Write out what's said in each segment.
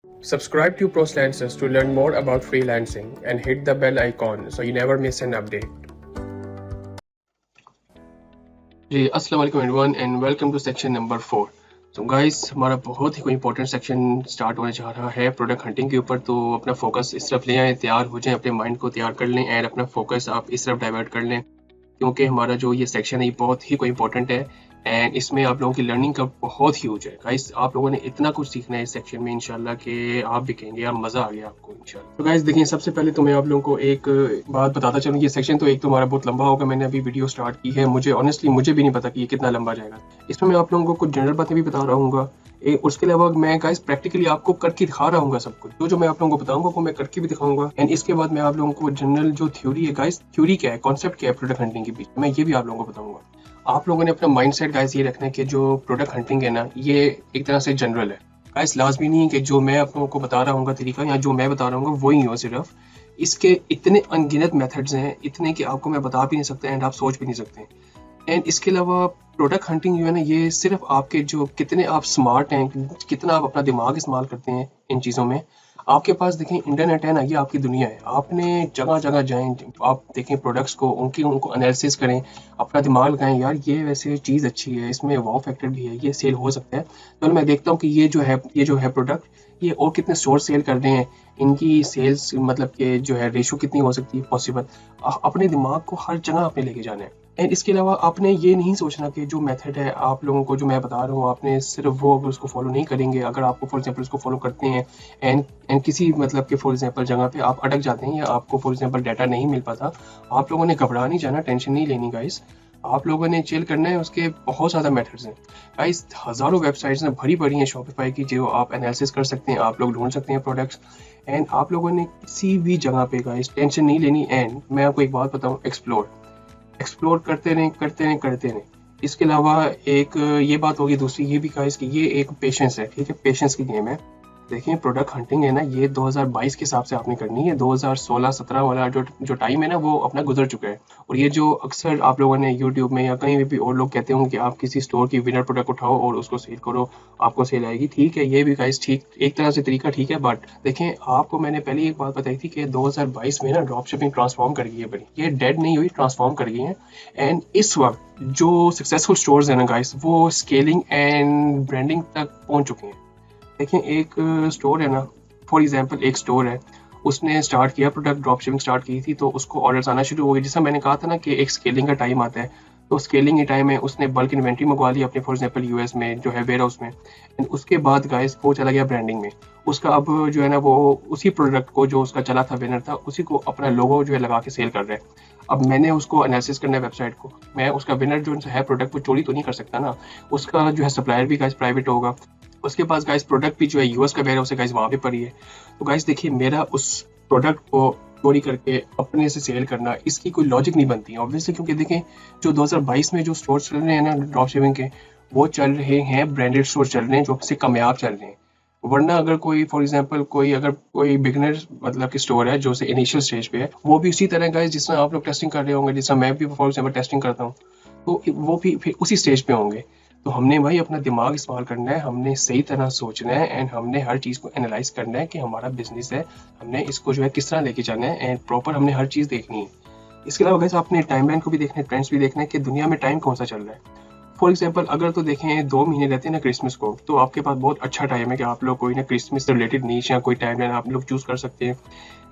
Subscribe to ProSlancers to learn more about freelancing and hit the bell icon so you never miss an update. जी अस्सलाम वालेकुम everyone and welcome to section number 4। तो guys हमारा बहुत ही कोई important section start होने जा रहा है प्रोडक्ट हंटिंग के ऊपर। तो अपना फोकस इस तरफ ले आए, तैयार हो जाएं, अपने माइंड को तैयार कर लें एंड अपना फोकस आप इस तरफ डाइवर्ट कर लें, क्योंकि हमारा जो ये सेक्शन है ये बहुत ही कोई इंपॉर्टेंट है एंड इसमें आप लोगों की लर्निंग का बहुत ह्यूज है। गाइस आप लोगों ने इतना कुछ सीखना है इस सेक्शन में इंशाल्लाह कि आप भी कहेंगे यार मज़ा आ गया आपको इंशाल्लाह। तो गाइस देखिए, सबसे पहले तो मैं आप लोगों को एक बात बताता चलूँ, ये सेक्शन तो एक तो हमारा बहुत लंबा होगा, मैंने अभी वीडियो स्टार्ट की है, मुझे ऑनेस्टली मुझे भी नहीं पता कि ये कितना लंबा जाएगा। इसमें मैं आप लोगों को कुछ जनरल बातें भी बता रहा हूँ, उसके अलावा मैं गाइस प्रैक्टिकली आपको करके दिखा रहा हूँ सब कुछ। जो मैं आप लोगों को बताऊंगा वो मैं करके भी दिखाऊंगा एंड इसके बाद मैं आप लोगों को जनरल जो थ्योरी है गाइस, थ्योरी क्या है, कॉन्सेप्ट क्या है प्रोडक्ट हंटिंग के बीच, मैं ये भी आप लोगों को बताऊंगा। आप लोगों ने अपना माइंडसेट गाइस ये रखना है कि जो प्रोडक्ट हंटिंग है ना ये एक तरह से जनरल है गाइस, लाजमी नहीं है कि जो मैं आप लोगों को बता रहा हूँ तरीका या जो मैं बता रहा हूँ वही हो, सिर्फ इसके इतने अनगिनत मेथड्स हैं, इतने कि आपको मैं बता भी नहीं सकता एंड आप सोच भी नहीं सकते। एंड इसके अलावा प्रोडक्ट हंटिंग जो है ना ये सिर्फ आपके जो कितने आप स्मार्ट हैं, कितना आप अपना दिमाग इस्तेमाल करते हैं इन चीज़ों में। आपके पास देखें इंटरनेट है ना, ये आपकी दुनिया है, आपने जगह जगह जाएं, आप देखें प्रोडक्ट्स को, उनको एनालिसिस करें, अपना दिमाग लगाएं, यार ये वैसे चीज़ अच्छी है, इसमें वाव फैक्टर भी है, ये सेल हो सकता है। तो मैं देखता हूँ कि ये जो है प्रोडक्ट ये और कितने स्टोर सेल कर रहे हैं, इनकी सेल्स मतलब कि जो है रेशो कितनी हो सकती है पॉसिबल। अपने दिमाग को हर जगह आपने लेके जाना है। एंड इसके अलावा आपने ये नहीं सोचना कि जो मेथड है आप लोगों को जो मैं बता रहा हूँ आपने सिर्फ वो अगर उसको फॉलो नहीं करेंगे, अगर आपको फॉर एग्जांपल उसको फॉलो करते हैं एंड किसी मतलब के फॉर एग्जांपल जगह पे आप अटक जाते हैं या आपको फॉर एग्जांपल डाटा नहीं मिल पाता, आप लोगों ने घबरा नहीं जाना, टेंशन नहीं लेनी गाइस, आप लोगों ने चिल करना है। उसके बहुत ज़्यादा मेथड्स हैं गाइस, हज़ारों वेबसाइट्स में भरी पड़ी हैं शॉपिफाई की, जो आप एनालिसिस कर सकते हैं, आप लोग ढूंढ सकते हैं प्रोडक्ट्स एंड आप लोगों ने किसी भी जगह पे गाइस टेंशन नहीं लेनी। एंड मैं आपको एक बात बताऊँ, एक्सप्लोर करते रहें। इसके अलावा एक ये बात होगी, दूसरी ये भी गाइस कि ये एक पेशेंस है, ठीक है, पेशेंस की गेम है। देखिए प्रोडक्ट हंटिंग है ना ये 2022 के हिसाब से आपने करनी है, 2016-17 वाला जो टाइम है ना वो अपना गुजर चुका है। और ये जो अक्सर आप लोगों ने यूट्यूब में या कहीं भी और लोग कहते होंगे कि आप किसी स्टोर की विनर प्रोडक्ट उठाओ और उसको सेल करो, आपको सेल आएगी, ठीक है, ये भी गाइस ठीक एक तरह से तरीका ठीक है, बट देखें आपको मैंने पहले एक बात बताई थी कि 2022 में ना ड्रॉप शिपिंग ट्रांसफॉर्म कर गई है बड़ी, ये डेड नहीं हुई, ट्रांसफॉर्म कर गई है। एंड इस वक्त जो सक्सेसफुल स्टोर्स है ना गाइस वो स्केलिंग एंड ब्रांडिंग तक पहुंच चुके हैं। देखिए एक स्टोर है ना, फॉर एग्जांपल एक स्टोर है, उसने स्टार्ट किया प्रोडक्ट ड्रॉप शिपिंग स्टार्ट की थी, तो उसको ऑर्डर्स आना शुरू हो गए। जैसा मैंने कहा था ना कि एक स्केलिंग का टाइम आता है, तो स्केलिंग के टाइम में उसने बल्क इन्वेंट्री मंगवा ली अपने फॉर एग्जांपल यूएस में जो है वेयर हाउस में। उसके बाद गाइस वो चला गया ब्रांडिंग में, उसका अब जो है ना वो उसी प्रोडक्ट को जो उसका चला था विनर था उसी को अपना लोगो जो है लगा के सेल कर रहा है। अब मैंने उसको एनालिसिस करना है वेबसाइट को, मैं उसका विनर जो है प्रोडक्ट वो चोरी तो नहीं कर सकता ना, उसका जो है सप्लायर भी गाइस प्राइवेट होगा, उसके पास गाइस प्रोडक्ट भी जो है यूएस का वेयर हाउस है गाइस वहाँ पे पड़ी है। तो गाइस देखिए मेरा उस प्रोडक्ट को चोरी करके अपने से सेल करना, इसकी कोई लॉजिक नहीं बनती है ऑब्वियसली, क्योंकि देखें जो 2022 में जो स्टोर चल रहे हैं ना ड्रॉप शिपिंग के, वो चल रहे हैं ब्रांडेड स्टोर चल रहे हैं जो सबसे कामयाब चल रहे हैं। वरना अगर कोई फॉर एग्जांपल कोई बिगनर मतलब की स्टोर है जो से इनिशियल स्टेज पे है, वो भी उसी तरह गाइस जिस तरह आप लोग टेस्टिंग कर रहे होंगे, जिस तरह मैं भी फॉर एग्जांपल टेस्टिंग करता हूँ, तो वो भी फिर उसी स्टेज पे होंगे। तो हमने भाई अपना दिमाग इस्तेमाल करना है, हमने सही तरह सोचना है एंड हमने हर चीज़ को एनालाइज करना है कि हमारा बिजनेस है, हमने इसको जो है किस तरह लेके जाना है एंड प्रॉपर हमने हर चीज़ देखनी है। इसके अलावा गाइस आपने टाइमलाइन को भी देखना है, ट्रेंड्स भी देखना है कि दुनिया में टाइम कौन सा चल रहा है। फॉर एग्जांपल अगर तो देखें 2 महीने रहते हैं ना क्रिसमस को, तो आपके पास बहुत अच्छा टाइम है कि आप लोग कोई ना क्रिसमस से रिलेटेड नीश या कोई टाइमलाइन आप लोग चूज़ कर सकते हैं।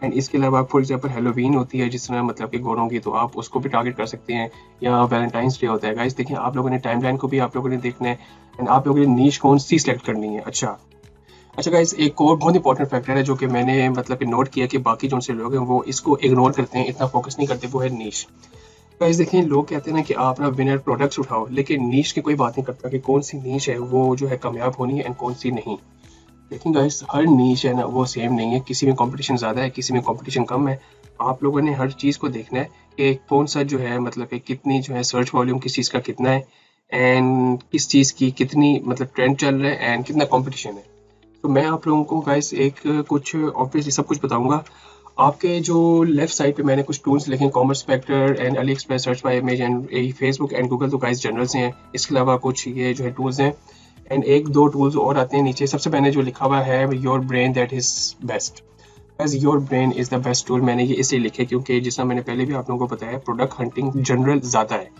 एंड इसके अलावा फॉर एग्जांपल हेलोवीन होती है जिस तरह मतलब कि गोरों की, तो आप उसको भी टारगेट कर सकते हैं, या वैलेंटाइंस डे होता है गाइस। देखिए आप लोगों ने टाइमलाइन को भी आप लोगों ने देखना है एंड आप लोगों ने नीश कौन सी सेलेक्ट करनी है। अच्छा गाइस एक और बहुत इंपॉर्टेंट फैक्टर है जो कि मैंने मतलब कि नोट किया कि बाकी जो से लोग हैं वो इसको इग्नोर करते हैं, इतना फोकस नहीं करते, वो है नीश। गाइस देखिए लोग कहते हैं ना कि आप ना विनर प्रोडक्ट्स उठाओ, लेकिन नीश की कोई बात नहीं करता कि कौन सी नीश है वो जो है कामयाब होनी है एंड कौन सी नहीं। लेकिन गाइस हर नीश है ना वो सेम नहीं है, किसी में कंपटीशन ज़्यादा है, किसी में कंपटीशन कम है। आप लोगों ने हर चीज़ को देखना है कि कौन सा जो है मतलब कि कितनी जो है सर्च वॉल्यूम किस चीज़ का कितना है एंड किस चीज़ की कितनी मतलब ट्रेंड चल रहा है एंड कितना कंपटीशन है। तो मैं आप लोगों को गाइस एक कुछ ऑब्वियसली सब कुछ बताऊंगा। आपके जो लेफ्ट साइड पे मैंने कुछ टूल्स लिखे, commerce specter and AliExpress, search by image and Facebook and Google, तो गाइस जनरल से हैं। इसके अलावा कुछ ये जो है टूल्स हैं एंड एक दो टूल्स और आते हैं नीचे। सबसे पहले जो लिखा हुआ है your brain that is best, as your brain is the best tool. मैंने ये इसलिए लिखे क्योंकि जिस तरह मैंने पहले भी आप लोगों को बताया, प्रोडक्ट हंटिंग जनरल ज़्यादा है।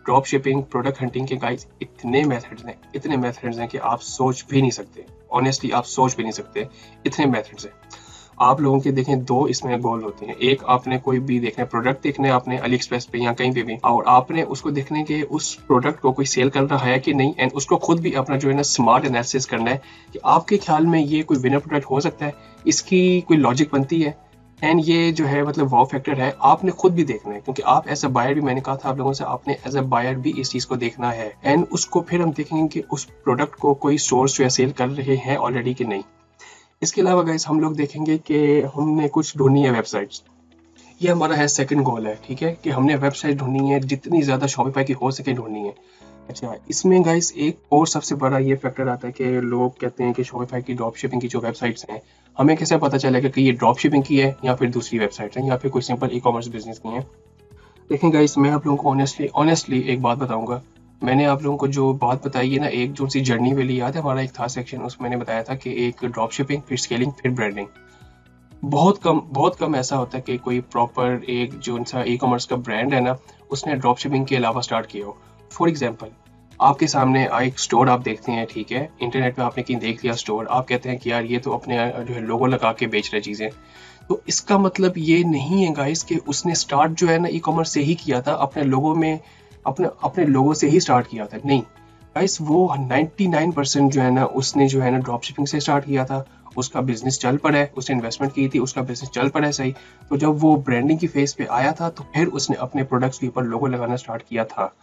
ड्रॉप शिपिंग, प्रोडक्ट हंटिंग के गाइस इतने मेथड्स हैं कि आप सोच भी नहीं सकते। ऑनेस्टली आप सोच भी नहीं सकते, इतने मेथड्स हैं। आप लोगों के देखें दो इसमें गोल होते हैं। एक, आपने कोई भी देखना है प्रोडक्ट, देखना है आपने अली एक्सप्रेस पे या कहीं पे भी, और आपने उसको देखने के उस प्रोडक्ट को कोई सेल कर रहा है कि नहीं, एंड उसको खुद भी अपना जो है ना स्मार्ट एनालिसिस करना है कि आपके ख्याल में ये कोई विनर प्रोडक्ट हो सकता है, इसकी कोई लॉजिक बनती है, एंड ये जो है मतलब वाव फैक्टर है, आपने खुद भी देखना है। क्योंकि आप एज अ बायर भी, मैंने कहा था आप लोगों से, आपने एज अ बायर भी इस चीज़ को देखना है, एंड उसको फिर हम देखेंगे कि उस प्रोडक्ट को कोई सोर्स जो है सेल कर रहे हैं ऑलरेडी कि नहीं। इसके अलावा गाइस हम लोग देखेंगे कि हमने कुछ ढूंढनी है वेबसाइट्स। ये हमारा है सेकंड गोल है, ठीक है, कि हमने वेबसाइट ढूंढनी है, जितनी ज़्यादा शॉपिफाई की हो सके ढूंढनी है। अच्छा, इसमें गाइस एक और सबसे बड़ा ये फैक्टर आता है कि लोग कहते हैं कि शॉपिफाई की ड्रॉप शिपिंग की जो वेबसाइट्स हैं, हमें कैसे पता चलेगा कि ये ड्रॉप शिपिंग की है या फिर दूसरी वेबसाइट है या फिर कोई सिंपल ई कॉमर्स बिजनेस की है। देखें गाइस, मैं आप लोगों को ऑनेस्टली एक बात बताऊंगा। मैंने आप लोगों को जो बात बताई है ना, एक जो सी जर्नी वाली, याद है हमारा एक था सेक्शन, उसमें मैंने बताया था कि एक ड्रॉप शिपिंग, फिर स्केलिंग, फिर ब्रांडिंग। बहुत कम ऐसा होता है कि कोई प्रॉपर एक जो सा ई कॉमर्स का ब्रांड है ना, उसने ड्रॉप शिपिंग के अलावा स्टार्ट किया हो। फॉर एग्जाम्पल, आपके सामने एक स्टोर आप देखते हैं, ठीक है, इंटरनेट पे आपने कहीं देख लिया स्टोर, आप कहते हैं कि यार ये तो अपने जो है लोगो लगा के बेच रहे चीज़ें। तो इसका मतलब ये नहीं है गाइस कि उसने स्टार्ट जो है ना ई कॉमर्स से ही किया था, अपने लोगों में अपने लोगों से ही स्टार्ट किया था। नहीं गाइस, वो 99% जो है ना उसने जो है ना ड्रॉप शिपिंग से स्टार्ट किया था। उसका बिजनेस चल पड़ा है, उसने इन्वेस्टमेंट की थी, उसका बिजनेस चल पड़ा है सही। तो जब वो ब्रांडिंग की फेज पे आया था तो फिर उसने अपने प्रोडक्ट्स के ऊपर लोगो लगाना स्टार्ट किया था।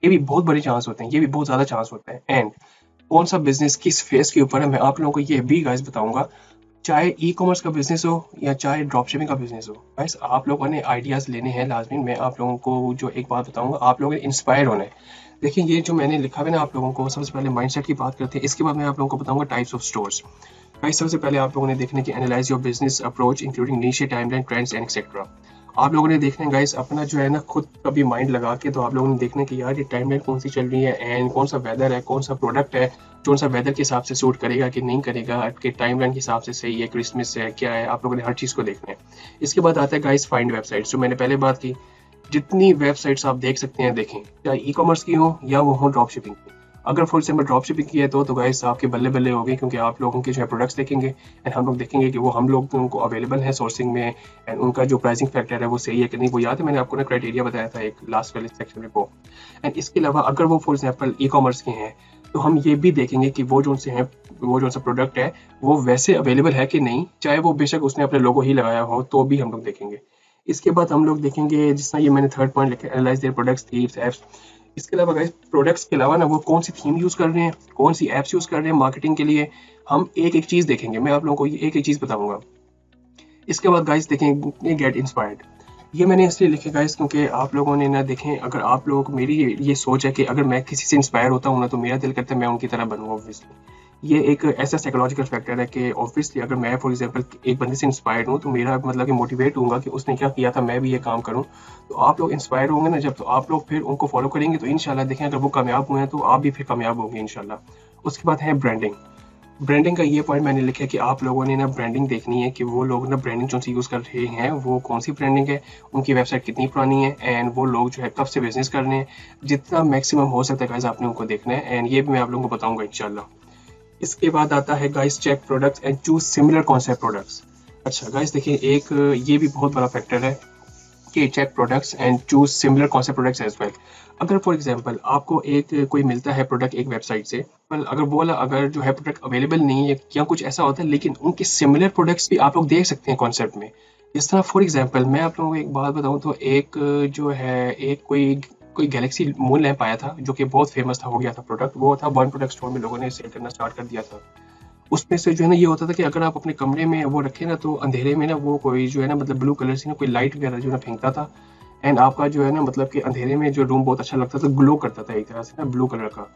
ये भी बहुत बड़े चांस होते हैं, ये भी बहुत ज़्यादा चांस होते हैं। एंड कौन सा बिजनेस किस फेज के ऊपर है, मैं आप लोगों को ये भी गाइस बताऊंगा। चाहे ई कॉमर्स का बिजनेस हो या चाहे ड्रॉप शिपिंग का बिजनेस हो, गाइस आप लोगों ने आइडियाज़ लेने हैं लाजमी। मैं आप लोगों को जो एक बात बताऊंगा, आप लोगों ने इंस्पायर होना है। देखिए, ये जो मैंने लिखा है ना आप लोगों को, सबसे पहले माइंडसेट की बात करते हैं, इसके बाद मैं आप लोगों को बताऊंगा टाइप्स ऑफ स्टोर्स। गाइस सबसे पहले आप लोगों ने देखना है कि analyse your business approach including niche, timeline, trends and etcetera. आप लोगों ने देखना है गाइस अपना जो है ना खुद कभी माइंड लगा के, तो आप लोगों ने देखना है कि यार ये टाइमलाइन कौन सी चल रही है, एंड कौन सा वेदर है, कौन सा प्रोडक्ट है जो सा वेदर के हिसाब से सूट करेगा कि नहीं करेगा, आपके टाइमलाइन के हिसाब से सही है, क्रिसमस है, क्या है, आप लोगों ने हर चीज़ को देखना है। इसके बाद आता है गाइस फाइंड वेबसाइट्स, जो मैंने पहले बात की। जितनी वेबसाइट्स आप देख सकते हैं देखें, चाहे ई कॉमर्स की हो या वो हो ड्रॉप शिपिंग की। अगर फॉर एग्जाम्पल ड्रॉप शिपिंग की है तो गाइस आपके बल्ले बल्ले हो गए, क्योंकि आप लोगों के जो है प्रोडक्ट्स देखेंगे एंड हम लोग देखेंगे कि वो हम लोग उनको अवेलेबल है सोर्सिंग में, एंड उनका जो प्राइसिंग फैक्टर है वो सही है कि नहीं। वो याद है मैंने आपको ना क्राइटेरिया बताया था एक लास्ट वाले सेक्शन में वो। एंड इसके अलावा अगर वो फॉर एग्जाम्पल ई कॉमर्स के हैं तो हम ये भी देखेंगे कि वो जो उनसे हैं, वो जो सा प्रोडक्ट है वो वैसे अवेलेबल है कि नहीं, चाहे वो बेशक उसने अपने लोगो ही लगाया हो तो भी हम लोग देखेंगे। इसके बाद हम लोग देखेंगे, जिस तरह ये मैंने थर्ड पॉइंट लिखा, analyse their products, themes, apps. इसके अलावा गाइस प्रोडक्ट्स के अलावा ना वो कौन सी थीम यूज़ कर रहे हैं, कौन सी एप्स यूज़ कर रहे हैं मार्केटिंग के लिए, हम एक एक चीज़ देखेंगे। मैं आप लोगों को ये एक एक चीज़ बताऊंगा। इसके बाद गाइस देखेंगे गेट इंस्पायर्ड। ये मैंने इसलिए लिखे गाइस क्योंकि आप लोगों ने ना देखें, अगर आप लोग, मेरी ये सोच है कि अगर मैं किसी से इंस्पायर होता हूँ ना तो मेरा दिल करता है मैं उनकी तरह बनूँ। ऑब्वियसली ये एक ऐसा साइकोलॉजिकल फैक्टर है कि ऑब्वियसली अगर मैं फॉर एग्जांपल एक बंदे से इंस्पायर्ड हूँ तो मेरा मतलब कि मोटिवेट होऊंगा कि उसने क्या किया था, मैं भी ये काम करूँ। तो आप लोग इंस्पायर होंगे ना जब, तो आप लोग फिर उनको फॉलो करेंगे, तो इंशाल्लाह देखें अगर वो कामयाब हुए हैं तो आप भी फिर कामयाब होंगे इंशाल्लाह। उसके बाद है ब्रांडिंग। ब्रांडिंग का ये पॉइंट मैंने लिखा है कि आप लोगों ने ना ब्रांडिंग देखनी है कि वो लोग ना ब्रांडिंग जो सी यूज़ कर रहे हैं वो कौन सी ब्रांडिंग है, उनकी वेबसाइट कितनी पुरानी है, एंड वो लोग जो है कब से बिजनेस कर रहे हैं। जितना मैक्सिमम हो सकता है गाइस आपने उनको देखना है, एंड ये भी मैं आप लोगों को बताऊंगा इंशाल्लाह। इसके बाद आता है guys check products and choose similar concept products. अच्छा गाइस देखिए, एक ये भी बहुत बड़ा फैक्टर है कि check products and choose similar concept products as well. अगर फॉर एग्जांपल आपको एक कोई मिलता है प्रोडक्ट एक वेबसाइट से, पर अगर वो वाला अगर जो है प्रोडक्ट अवेलेबल नहीं है या कुछ ऐसा होता है, लेकिन उनके सिमिलर प्रोडक्ट्स भी आप लोग देख सकते हैं कॉन्सेप्ट में। इस तरह फॉर एग्जांपल मैं आप लोगों को एक बात बताऊं तो एक जो है एक कोई गैलेक्सी मून लैंप आया था जो कि बहुत फेमस था, हो गया था प्रोडक्ट। वो था वन प्रोडक्ट स्टोर में लोगों ने सेल करना स्टार्ट कर दिया था। उसमें से जो है ना ये होता था कि अगर आप अपने कमरे में वो रखें ना तो अंधेरे में ना वो कोई जो है ना मतलब ब्लू कलर से ना कोई लाइट वगैरह जो है ना फेंकता था, एंड आपका जो है ना मतलब कि अंधेरे में जो रूम बहुत अच्छा लगता था, ग्लो करता था एक तरह से ना ब्लू कलर का।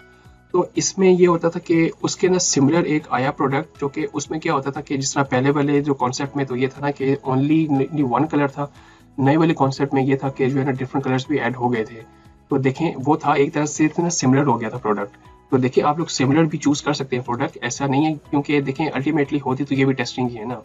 तो इसमें ये होता था कि उसके ना सिमिलर एक आया प्रोडक्ट जो कि उसमें क्या होता था कि जिस तरह पहले वाले जो कॉन्सेप्ट में तो ये था ना कि ओनली वन कलर था, नए वाले कॉन्सेप्ट में ये था कि जो है ना डिफरेंट कलर्स भी ऐड हो गए थे। तो देखें वो था एक तरह से ना सिमिलर हो गया था प्रोडक्ट। तो देखिए आप लोग सिमिलर भी चूज़ कर सकते हैं प्रोडक्ट, ऐसा नहीं है, क्योंकि देखें अल्टीमेटली होती तो ये भी टेस्टिंग ही है ना।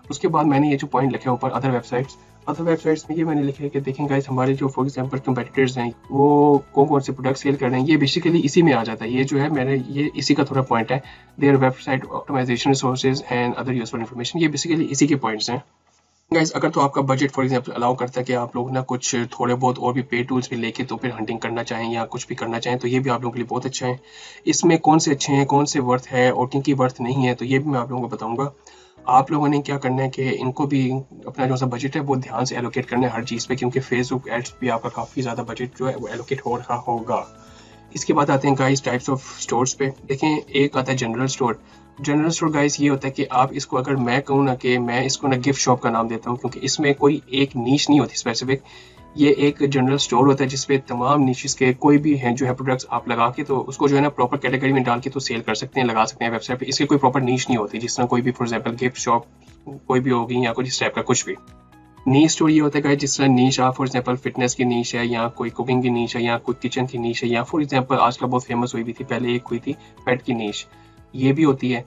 उसके बाद मैंने ये जो पॉइंट लिखे ऊपर अदर वेबसाइट्स में ये मैंने लिखे है कि देखें गाइस हमारे जो फॉर एग्जांपल कंपेटिटर्स हैं वो कौन कौन से प्रोडक्ट सेल कर रहे हैं, ये बेसिकली इसी में आ जाता है। ये जो है मैंने ये इसी का थोड़ा पॉइंट है, there website optimization resources and other useful information, ये बेसिकली इसी के पॉइंट्स हैं गाइस। अगर तो आपका बजट फॉर एग्जांपल अलाउ करता है कि आप लोग ना कुछ थोड़े बहुत और भी पे टूल्स भी लेके तो फिर हंटिंग करना चाहें या कुछ भी करना चाहें, तो ये भी आप लोगों के लिए बहुत अच्छा है। इसमें कौन से अच्छे हैं, कौन से वर्थ है और किन की वर्थ नहीं है, तो ये भी मैं आप लोगों को बताऊंगा। आप लोगों ने क्या करना है कि इनको भी अपना जो सा बजट है वो ध्यान से एलोकेट करना है हर चीज़ पे, क्योंकि फेसबुक एड्स भी आपका काफ़ी ज़्यादा बजट जो है वो एलोकेट हो रहा होगा। इसके बाद आते हैं गाइस टाइप्स ऑफ स्टोर्स पे। देखें एक आता है जनरल स्टोर गाइस, ये होता है कि आप इसको, अगर मैं कहूँ ना कि मैं इसको ना गिफ्ट शॉप का नाम देता हूँ, क्योंकि इसमें कोई एक नीश नहीं होती स्पेसिफिक। ये एक जनरल स्टोर होता है जिसपे तमाम नीशेस के कोई भी हैं जो है प्रोडक्ट्स आप लगा के तो उसको जो है ना प्रॉपर कैटेगरी में डाल के तो सेल कर सकते हैं, लगा सकते हैं वेबसाइट पे। इसके कोई प्रॉपर नीश नहीं होती, जिस तरह कोई भी फॉर एग्जांपल गिफ्ट शॉप कोई भी होगी या कुछ इस टाइप का कुछ भी। नीश स्टोर ये होता है जिस तरह नीश आप फॉर एग्जांपल फिटनेस की नीश है या कोई कुकिंग की नीश है या कोई किचन की नीश है, या फॉर एग्जांपल आजकल बहुत फेमस हुई भी थी, पहले एक हुई थी पेट की नीश, ये भी होती है।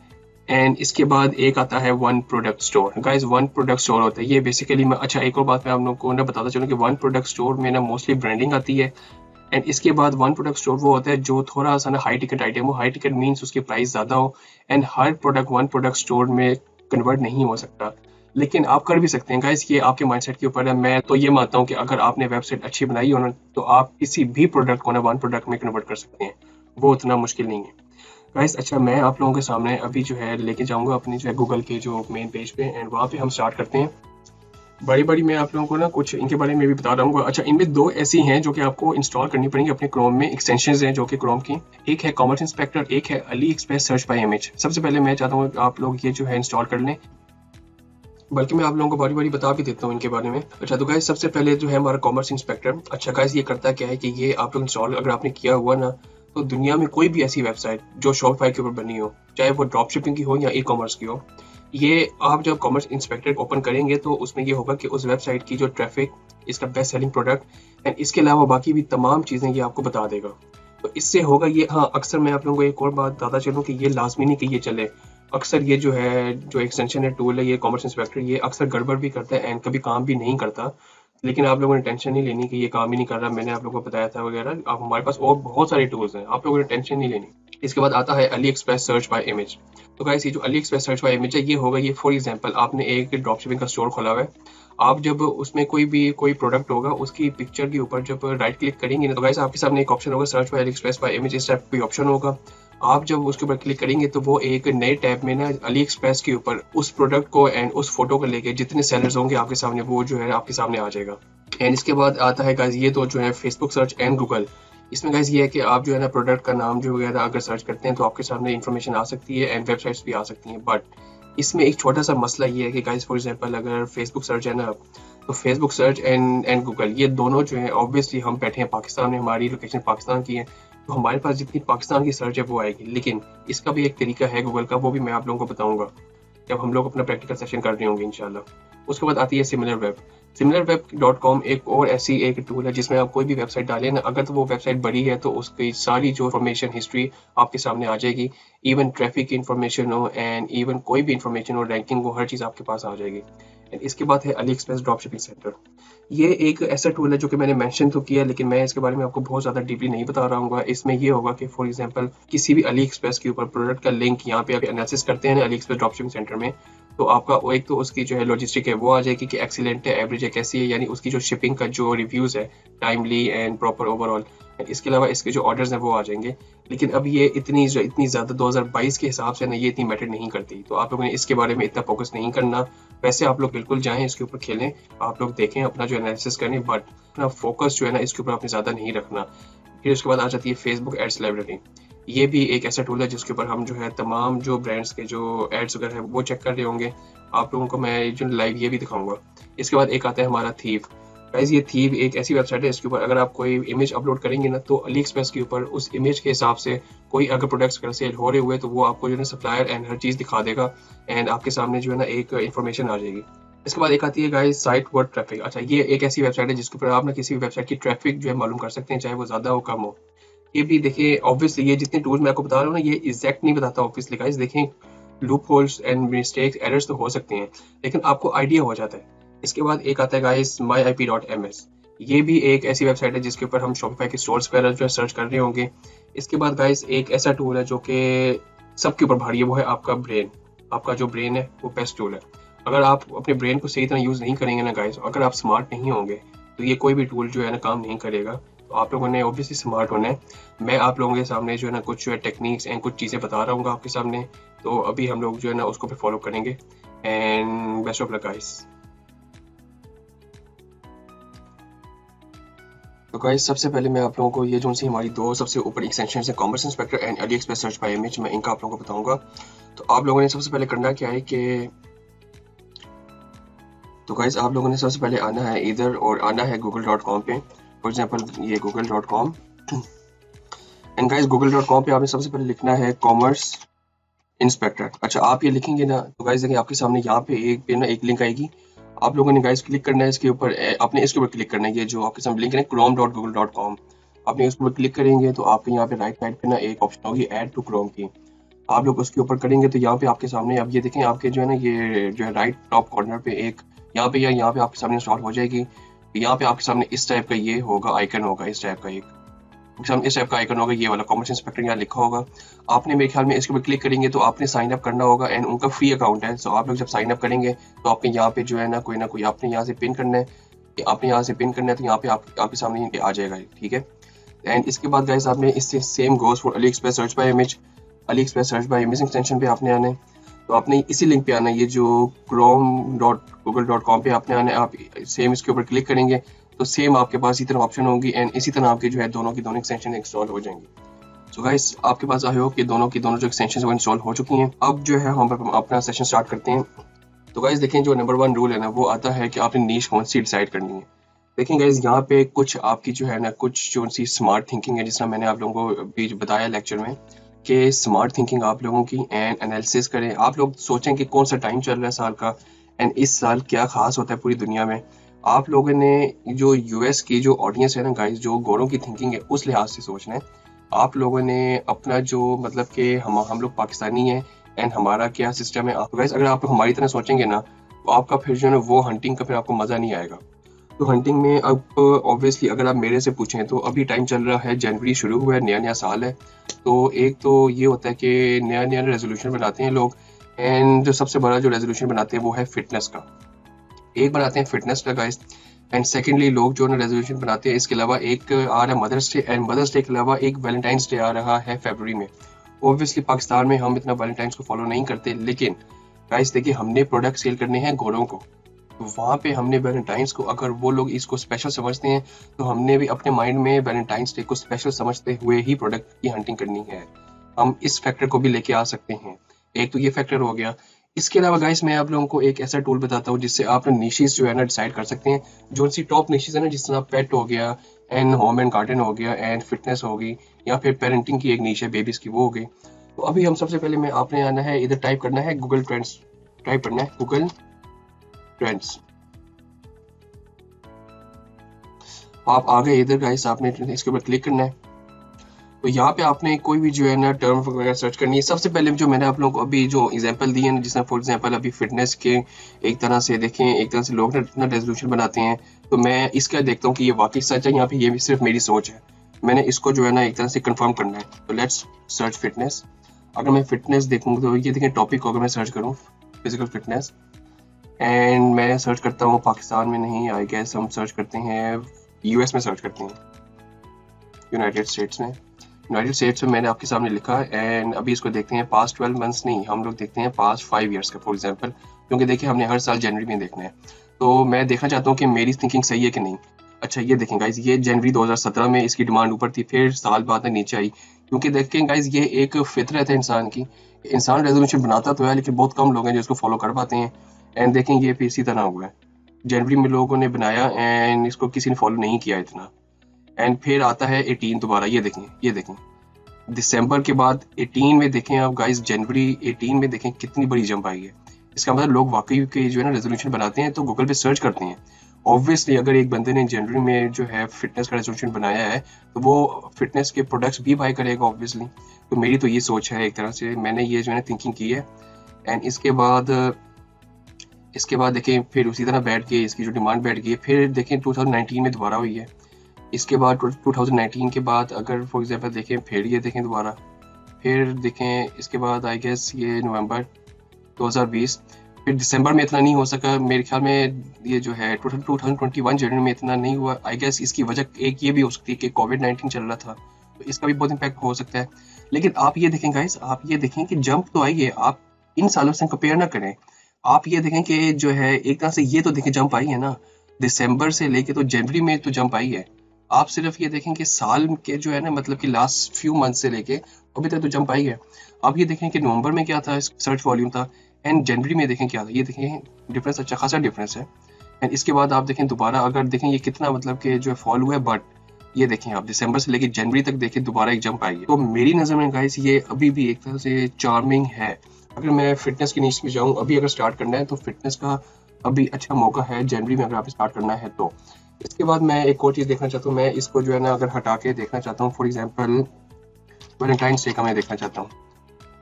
एंड इसके बाद एक आता है one product store guys. One product store होता है ये बेसिकली मैं, अच्छा एक और बात मैं आप लोगों को ना बताता चलूँ कि वन प्रोडक्ट स्टोर में ना मोस्टली ब्रांडिंग आती है। एंड इसके बाद वन प्रोडक्ट स्टोर वो होता है जो थोड़ा सा ना हाई टिकट आइटम हो, हाई टिकट मीन्स उसकी प्राइस ज़्यादा हो, and her product one product store में कन्वर्ट नहीं हो सकता, लेकिन आप कर भी सकते हैं गाइस, ये आपके माइंडसेट के ऊपर है। मैं तो ये मानता हूँ कि अगर आपने वेबसाइट अच्छी बनाई हो ना तो आप किसी भी प्रोडक्ट को ना वन प्रोडक्ट में कन्वर्ट कर सकते हैं, वो उतना मुश्किल नहीं है गाइस। अच्छा मैं आप लोगों के सामने अभी जो है लेके जाऊंगा अपनी जो है गूगल के जो मेन पेज पे, एंड वहाँ पे हम स्टार्ट करते हैं। बड़ी मैं आप लोगों को ना कुछ इनके बारे में भी बता रहा हूँ। अच्छा इनमें दो ऐसी हैं जो कि आपको इंस्टॉल करनी पड़ेंगी अपने क्रोम में, एक्सटेंशंस हैं जो कि क्रोम की, एक है कॉमर्स इंस्पेक्टर, एक है Ali express search by image. सबसे पहले मैं चाहता हूँ आप लोग ये जो है इंस्टॉल कर लें, बल्कि मैं आप लोगों को बारी बता भी देता हूँ इनके बारे में। अच्छा तो गाइस सबसे पहले जो है हमारा कॉमर्स इंस्पेक्टर। अच्छा गाइस ये करता क्या है कि ये आप लोग इंस्टॉल अगर आपने किया हुआ ना, तो दुनिया में कोई भी ऐसी वेबसाइट जो शॉपिफाई के ऊपर बनी हो, चाहे वो ड्रॉप शिपिंग की हो या ई कॉमर्स की हो, ये आप जब कॉमर्स इंस्पेक्टर ओपन करेंगे तो उसमें ये होगा कि उस वेबसाइट की जो ट्रैफिक, इसका बेस्ट सेलिंग प्रोडक्ट एंड इसके अलावा बाकी भी तमाम चीज़ें ये आपको बता देगा। तो इससे होगा ये, हाँ अक्सर मैं आप लोगों को एक और बात बताता चलूँ कि ये लाजमी नहीं कि ये चले, अक्सर ये जो है जो एक्सटेंशन है टूल है ये कॉमर्स इंस्पेक्टर, ये अक्सर गड़बड़ भी करता है एंड कभी काम भी नहीं करता। लेकिन आप लोगों ने टेंशन नहीं लेनी कि ये काम ही नहीं कर रहा, मैंने आप लोगों को बताया था वगैरह, आप हमारे पास और बहुत सारे टूल्स हैं, आप लोगों ने टेंशन नहीं लेनी। इसके बाद आता है Ali express search by image. तो गाइस ये जो Ali express search by image है ये होगा, ये फॉर एग्जांपल आपने एक ड्रॉप शिपिंग का स्टोर खोला हुआ है, आप जब उसमें कोई प्रोडक्ट होगा उसकी पिक्चर के ऊपर जब राइट क्लिक करेंगे ना, तो गाइस आपके सामने एक ऑप्शन होगा search by Ali express bye image, इस टाइप कोई ऑप्शन होगा। आप जब उसके ऊपर क्लिक करेंगे तो वो एक नए टैब में ना अली एक्सप्रेस के ऊपर उस प्रोडक्ट को एंड उस फोटो को लेके जितने सेलर्स होंगे आपके सामने, वो जो है आपके सामने आ जाएगा। एंड इसके बाद आता है गाइस ये तो जो है फेसबुक सर्च एंड गूगल। इसमें गाइस ये है कि आप जो है ना प्रोडक्ट का नाम जो वगैरह अगर सर्च करते हैं तो आपके सामने इन्फॉर्मेशन आ सकती है एंड वेबसाइट्स भी आ सकती हैं, बट इसमें एक छोटा सा मसला ये है कि गाइस फॉर एग्जांपल अगर फेसबुक सर्च है ना, तो फेसबुक सर्च एंड गूगल ये दोनों जो है ऑब्वियसली हम बैठे हैं पाकिस्तान में, हमारी लोकेशन पाकिस्तान की है, तो हमारे पास जितनी पाकिस्तान की सर्च है वो आएगी। लेकिन इसका भी एक तरीका है गूगल का, वो भी मैं आप लोगों को बताऊंगा जब हम लोग अपना प्रैक्टिकल सेशन कर रहे होंगे इंशाल्लाह। उसके बाद आती है SimilarWeb.com, एक और ऐसी एक टूल है जिसमें आप कोई भी वेबसाइट डालें ना, अगर तो वो वेबसाइट बड़ी है तो उसकी सारी जो इन्फॉर्मेशन हिस्ट्री आपके सामने आ जाएगी, इवन ट्रैफिक की इन्फॉर्मेशन हो एंड इवन कोई भी इन्फॉर्मेशन हो, रैंकिंग हो, हर चीज़ आपके पास आ जाएगी। इसके बाद है Ali express drop shipping centre. ये एक ऐसा टूल है जो कि मैंने मेंशन तो किया, लेकिन मैं इसके बारे में आपको बहुत ज़्यादा डीपली नहीं बता रहा हूँ। इसमें ये होगा कि फॉर एग्जांपल किसी भी अली एक्सप्रेस के ऊपर प्रोडक्ट का लिंक यहाँ पे आप एनालिसिस करते हैं Ali express drop shipping centre में, तो आपका एक तो उसकी जो है लॉजिस्टिक है वो आ जाएगी कि एक्सीलेंट है, एवरेज है, कैसी है, यानी उसकी जो शिपिंग का जो रिव्यूज़ है टाइमली एंड प्रॉपर ओवरऑल। इसके अलावा इसके जो ऑर्डर्स हैं वो आ जाएंगे। लेकिन अब ये इतनी ज़्यादा 2022 के हिसाब से ना ये इतनी मैटर नहीं करती, तो आप लोगों ने इसके बारे में इतना फोकस नहीं करना। वैसे आप लोग बिल्कुल जाएं इसके ऊपर खेलें, आप लोग देखें, अपना जो एनालिसिस करें, बट अपना फोकस जो है ना इसके ऊपर आपने ज़्यादा नहीं रखना। फिर उसके बाद आ जाती है फेसबुक एड्स लाइब्रेरी। ये भी एक ऐसा टूल है जिसके ऊपर हम जो है तमाम जो ब्रांड्स के जो एड्स वगैरह है वो चेक कर रहे होंगे। आप लोगों को मैं जो लाइव ये भी दिखाऊंगा। इसके बाद एक आता है हमारा थीव। गाइस ये थीव एक ऐसी वेबसाइट है इसके ऊपर अगर आप कोई इमेज अपलोड करेंगे ना, तो अली एक्सप्रेस के ऊपर उस इमेज के हिसाब से कोई अगर प्रोडक्ट्स अगर सेल हो रहे हुए तो वो आपको जो है सप्लायर एंड हर चीज़ दिखा देगा एंड आपके सामने जो है ना एक इन्फॉर्मेशन आ जाएगी। इसके बाद एक आती है गाइस साइट वर्ड ट्रैफिक। अच्छा ये एक ऐसी वेबसाइट है जिसके ऊपर आप ना किसी भी वेबसाइट की ट्रैफिक जो है मालूम कर सकते हैं, चाहे वो ज़्यादा हो कम हो। ये भी देखिए ऑब्वियसली ये जितने टूल्स मैं आपको बता रहा हूँ ना ये एग्जैक्ट नहीं बताता ऑब्वियसली गाइस। देखें loop holes and mistakes errors तो हो सकते हैं लेकिन आपको आइडिया हो जाता है। इसके बाद एक आता है गाइस myip.ms। ये भी एक ऐसी वेबसाइट है जिसके ऊपर हम शॉपिफाई के स्टोर्स वगैरह जो है सर्च कर रहे होंगे। इसके बाद गाइस एक ऐसा टूल है जो कि सबके ऊपर भारी है, वो है आपका ब्रेन। आपका जो ब्रेन है वो बेस्ट टूल है। अगर आप अपने ब्रेन को सही तरह यूज़ नहीं करेंगे ना गाइस, अगर आप स्मार्ट नहीं होंगे तो ये कोई भी टूल जो है ना काम नहीं करेगा। तो आप लोगों ने ऑब्वियसली स्मार्ट होना है। मैं आप लोगों के सामने जो है ना कुछ जो है टेक्निक्स एंड कुछ चीज़ें बता रहा हूँ आपके सामने, तो अभी हम लोग जो है ना उसको भी फॉलो करेंगे। And best of luck guys. तो गाइस सबसे पहले मैं आप लोगों को ये जो सी हमारी दो सबसे ऊपर एक्सटेंशन है commerce inspector and AliExpress search by image, मैं इनका आप लोगों को बताऊंगा। तो आप लोगों ने सबसे पहले करना क्या है कि तो गाइस आप लोगों ने सबसे पहले आना है इधर और आना है google.com पे। फॉर एग्जांपल ये google.com एंड गाइस google.com पे आपने सबसे पहले लिखना है कॉमर्स इंस्पेक्टर। अच्छा आप ये लिखेंगे ना तो गाइस देखिए आपके सामने यहाँ पे एक लिंक आएगी। आप लोगों ने गाइस क्लिक करना है इसके ऊपर, आपने इसके ऊपर क्लिक करना है। ये जो आपके सामने लिंक है chrome.google.com, आपने इसके ऊपर क्लिक करेंगे तो आपके यहाँ पे राइट साइड पे ना एक ऑप्शन होगी ऐड टू क्रोम की। आप लोग उसके ऊपर करेंगे तो यहाँ पे आपके सामने अब ये देखें आपके जो है ना ये जो है राइट टॉप कॉर्नर पे एक यहाँ पे या यहाँ पे आपके सामने इंस्टॉल हो जाएगी। यहाँ पे आपके सामने इस टाइप का ये होगा आइकन होगा, इस टाइप का इस टाइप का आइकन होगा, ये वाला कॉमर्स इंस्पेक्टर यहाँ लिखा होगा। आपने मेरे ख्याल में इसके ऊपर क्लिक करेंगे तो आपने साइन अप करना होगा एंड उनका फ्री अकाउंट है। सो आप लोग जब साइन अप करेंगे तो आपने यहाँ पे जो है ना कोई आपने यहाँ से पिन करना है, आपने यहाँ से पिन करना है तो यहाँ पे आपके सामने आ जाएगा, ठीक है। एंड इसके बाद गाइस आपने इससे same goes for Ali express search by image, Ali express search by image extension पे आपने आना है। तो आपने इसी लिंक पे आना है, ये जो chrome.google.com पे आपने आना है। आप सेम इसके ऊपर क्लिक करेंगे तो सेम आपके पास इसी तरह ऑप्शन होंगी एंड इसी तरह आपके जो है दोनों की दोनों एक्सटेंशन इंस्टॉल हो जाएंगी। सो गाइस आपके पास आई होप कि दोनों की दोनों जो एक्सटेंशन वो इंस्टॉल हो चुकी हैं। अब जो है हम अपना सेशन स्टार्ट करते हैं। तो गाइस देखें जो नंबर 1 रूल है ना वो आता है कि आपने नीश कौन सी डिसाइड करनी है। देखें गाइस यहाँ पे कुछ आपकी जो है ना कुछ जो सी स्मार्ट थिंकिंग है, जिस तरह मैंने आप लोगों को भी बताया लेक्चर में कि स्मार्ट थिंकिंग आप लोगों की एंड एनालिसिस करें। आप लोग सोचें कि कौन सा टाइम चल रहा है साल का एंड इस साल क्या खास होता है पूरी दुनिया में। आप लोगों ने जो यूएस की जो ऑडियंस है ना गाइस, जो गोरों की थिंकिंग है उस लिहाज से सोचना है। आप लोगों ने अपना जो मतलब कि हम लोग पाकिस्तानी हैं एंड हमारा क्या सिस्टम है। गाइस अगर आप लोग हमारी तरह सोचेंगे ना तो आपका फिर जो है ना वो हंटिंग का फिर आपको मज़ा नहीं आएगा। तो हंटिंग में अब ऑब्वियसली अगर आप मेरे से पूछें तो अभी टाइम चल रहा है, जनवरी शुरू हुआ है, नया नया साल है। तो एक तो ये होता है कि नया नया रेजोल्यूशन बनाते हैं लोग एंड जो सबसे बड़ा जो रेजोल्यूशन बनाते हैं वो है फिटनेस का। एक बनाते हैं फिटनेस का गाइस एंड सेकेंडली लोग जो ना रेजोल्यूशन बनाते हैं। इसके अलावा एक आ रहा है Mother's Day and Mother's Day के अलावा एक वैलेंटाइंस डे आ रहा है फरवरी में। ऑब्वियसली पाकिस्तान में हम इतना वैलेंटाइंस को फॉलो नहीं करते, लेकिन गाइस देखिए हमने प्रोडक्ट सेल करने हैं गोरों को, तो वहाँ पे हमने वैलेंटाइंस को अगर वो लोग इसको स्पेशल समझते हैं तो हमने भी अपने माइंड में वैलेंटाइंस डे को स्पेशल समझते हुए ही प्रोडक्ट की हंटिंग करनी है। हम इस फैक्टर को भी लेके आ सकते हैं। एक तो ये फैक्टर हो गया। इसके अलावा गाइस मैं आप लोगों को एक ऐसा टूल बताता हूँ जिससे आप निशेस जो है ना डिसाइड कर सकते हैं। जो सी टॉप निशेस है ना, जिस तरह पेट हो गया एंड होम एंड गार्डन हो गया एंड फिटनेस हो गई या फिर पेरेंटिंग की एक नीश है बेबीज की, वो हो गई। तो अभी हम सबसे पहले में आपने आना है इधर टाइप करना है गूगल ट्रेंड्स, टाइप करना है गूगल ट्रेंड्स। आप आ गए इधर गाइस, आपने इसके ऊपर क्लिक करना है। तो यहाँ पे आपने कोई भी जो है ना टर्म वगैरह सर्च करनी है। सबसे पहले जो मैंने आप लोगों को अभी जो एग्जांपल दिए हैं, जिसमें फॉर एग्जांपल अभी फिटनेस के एक तरह से देखें, एक तरह से लोग ना रेजोल्यूशन बनाते हैं, तो मैं इसका देखता हूँ कि ये वाकई सच है, यहाँ पे ये भी सिर्फ मेरी सोच है। मैंने इसको जो है ना एक तरह से कंफर्म करना है। तो लेट्स सर्च फिटनेस। अगर मैं फिटनेस देखूँ तो ये देखें टॉपिक को अगर मैं सर्च करूँ फिजिकल फिटनेस एंड मैं सर्च करता हूँ पाकिस्तान में नहीं, आई गेस हम सर्च करते हैं यूएस में, सर्च करते हैं यूनाइटेड स्टेट्स में। यूनाइटेड स्टेट्स में मैंने आपके सामने लिखा एंड अभी इसको देखते हैं पास्ट 12 मंथ्स नहीं, हम लोग देखते हैं पास्ट 5 ईयर्स का फॉर एग्जांपल, क्योंकि देखिए हमने हर साल जनवरी में देखना है। तो मैं देखना चाहता हूँ कि मेरी थिंकिंग सही है कि नहीं। अच्छा ये देखें गाइज, ये जनवरी 2017 में इसकी डिमांड ऊपर थी, फिर साल बाद नीचे आई, क्योंकि देखें गाइज ये एक फितरत है इंसान की। इंसान रेजोल्यूशन बनाता तो है लेकिन बहुत कम लोग हैं जो इसको फॉलो कर पाते हैं। एंड देखें ये फिर इसी तरह हुआ है, जनवरी में लोगों ने बनाया एंड इसको किसी ने फॉलो नहीं किया इतना। एंड फिर आता है 18 दोबारा, ये देखें दिसंबर के बाद 18 में देखें आप गाइस, जनवरी 18 में देखें कितनी बड़ी जंप आई है। इसका मतलब लोग वाकई के जो है ना रेजोल्यूशन बनाते हैं तो गूगल पे सर्च करते हैं ऑब्वियसली अगर एक बंदे ने जनवरी में जो है फिटनेस का रेजोल्यूशन बनाया है तो वो फिटनेस के प्रोडक्ट्स भी बाय करेगा ऑब्वियसली। तो मेरी तो ये सोच है, एक तरह से मैंने ये जो है थिंकिंग की है। एंड इसके बाद देखें फिर उसी तरह बैठ के इसकी जो डिमांड बैठ गई है, फिर देखें 2019 में दोबारा हुई है। इसके बाद 2019 के बाद अगर फॉर एग्जांपल देखें फिर ये देखें दोबारा, फिर देखें इसके बाद आई गेस ये नवंबर 2020, फिर दिसंबर में इतना नहीं हो सका मेरे ख्याल में। ये जो है 2021 जनवरी में इतना नहीं हुआ। आई गेस इसकी वजह एक ये भी हो सकती है कि कोविड-19 चल रहा था, तो इसका भी बहुत इम्पैक्ट हो सकता है। लेकिन आप ये देखें गाइस, आप ये देखें कि जंप तो आई है, आप इन सालों से कंपेयर ना करें। आप ये देखें कि जो है एक तरह से ये तो देखें जंप आई है ना, दिसंबर से लेके तो जनवरी में तो जंप आई है। आप सिर्फ ये देखें कि साल के जो है ना मतलब कि लास्ट फ्यू मंथ से लेके अभी तक तो जंप आई है। आप ये देखें कि नवंबर में क्या था, सर्च वॉल्यूम था, एंड जनवरी में देखें क्या था। ये देखें डिफरेंस, अच्छा खासा डिफरेंस है। एंड इसके बाद आप देखें दोबारा, अगर देखें ये कितना मतलब कि जो फॉल हुआ है, बट ये देखें आप दिसंबर से लेके जनवरी तक देखें दोबारा एक जंप आई है। तो मेरी नज़र में गाइस ये अभी भी एक तरह से चार्मिंग है। अगर मैं फिटनेस की नीश में जाऊँ, अभी अगर स्टार्ट करना है तो फिटनेस का अभी अच्छा मौका है जनवरी में, अगर आप स्टार्ट करना है तो। इसके बाद मैं एक और चीज़ देखना चाहता हूँ, मैं इसको जो है ना अगर हटा के देखना चाहता हूँ, फॉर एग्जांपल वैलेंटाइंस डे का मैं देखना चाहता हूँ।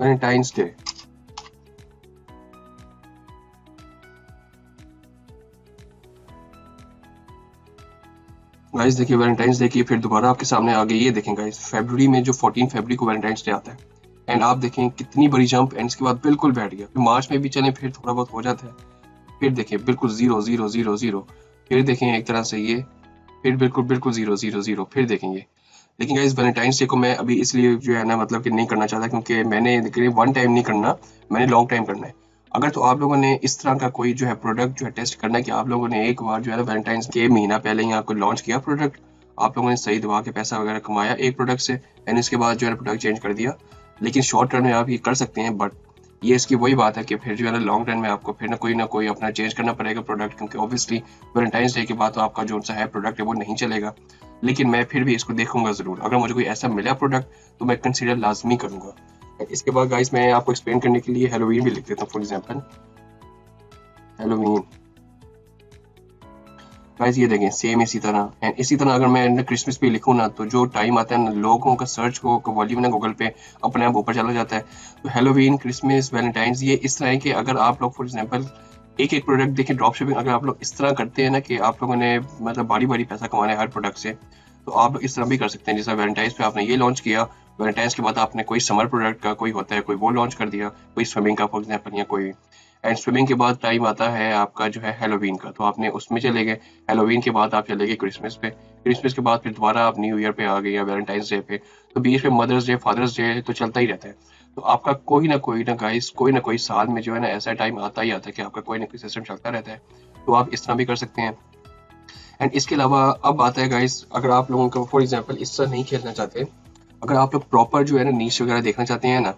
वैलेंटाइंस डे, गाइस देखिए वैलेंटाइंस डे की फिर दोबारा आपके सामने आ गई। ये देखें गाइस फरवरी में जो 14 फरवरी को वैलेंटाइंस डे आता है, एंड आप देखें कितनी बड़ी जंप, एंड इसके बाद बिल्कुल बैठ गया। फिर मार्च में भी चले फिर थोड़ा बहुत हो जाता है, फिर देखें बिल्कुल 0 0 0 0, फिर देखें एक तरह से ये फिर बिल्कुल बिल्कुल 0 0 0, फिर देखेंगे। लेकिन गाइस वैलेंटाइंस डे को मैं अभी इसलिए जो है ना मतलब कि नहीं करना चाहता, क्योंकि मैंने वन टाइम नहीं करना, मैंने लॉन्ग टाइम करना है। अगर तो आप लोगों ने इस तरह का कोई जो है प्रोडक्ट जो है टेस्ट करना है कि आप लोगों ने एक बार जो है ना वैलेंटाइंस के महीना पहले यहाँ कोई लॉन्च किया प्रोडक्ट, आप लोगों ने सही दबा के पैसा वगैरह कमाया एक प्रोडक्ट से, एंड इसके बाद जो है प्रोडक्ट चेंज कर दिया। लेकिन शॉर्ट टर्म में आप ये कर सकते हैं, बट ये इसकी वही बात है कि फिर जो है ना लॉन्ग रन में आपको फिर ना कोई अपना चेंज करना पड़ेगा प्रोडक्ट, क्योंकि ऑब्वियसली वैलेंटाइंस डे के बाद तो आपका जो सा है प्रोडक्ट है वो नहीं चलेगा। लेकिन मैं फिर भी इसको देखूंगा ज़रूर, अगर मुझे कोई ऐसा मिला प्रोडक्ट तो मैं कंसीडर लाजमी करूंगा। इसके बाद गाइस मैं आपको एक्सप्लेन करने के लिए हैलोवीन भी लिख देता हूँ, फॉर एग्जांपल हैलोवीन। गाइस ये देखें सेम इसी तरह, एंड इसी तरह अगर मैं क्रिसमस पे लिखूँ ना, तो जो टाइम आता है ना लोगों का सर्च को वॉल्यूम ना गूगल पे अपने आप ऊपर चला जाता है। तो हैलोवीन, क्रिसमस, वैलेंटाइंस ये इस तरह है कि अगर आप लोग फॉर एग्जांपल एक एक प्रोडक्ट देखिए, ड्रॉप शिपिंग अगर आप लोग इस तरह करते हैं ना कि आप लोगों ने मतलब बड़ी पैसा कमाना है हर प्रोडक्ट से, तो आप इस तरह भी कर सकते हैं। जैसे वैलेंटाइंस पे आपने ये लॉन्च किया, वैलेंटाइंस के बाद आपने कोई समर प्रोडक्ट का कोई होता है कोई वो लॉन्च कर दिया, कोई स्विमिंग का फॉर एग्जांपल या कोई, एंड स्विमिंग के बाद टाइम आता है आपका जो है हैलोवीन का, तो आपने उसमें चले गए। हैलोवीन के बाद आप चले गए क्रिसमस पे, क्रिसमस के बाद फिर दोबारा आप न्यू ईयर पे आ गए या वैलेंटाइंस डे पे, तो बीच में मदर्स डे, फादर्स डे तो चलता ही रहता है। तो आपका कोई ना गाइस कोई ना कोई साल में जो है ना ऐसा टाइम आता ही आता है कि आपका कोई ना कोई सिस्टम चलता रहता है। तो आप इस तरह भी कर सकते हैं। एंड इसके अलावा अब आता है गाइस, अगर आप लोगों को फॉर एग्जांपल इस तरह नहीं खेलना चाहते, अगर आप लोग प्रॉपर जो है ना नीश वगैरह देखना चाहते हैं ना,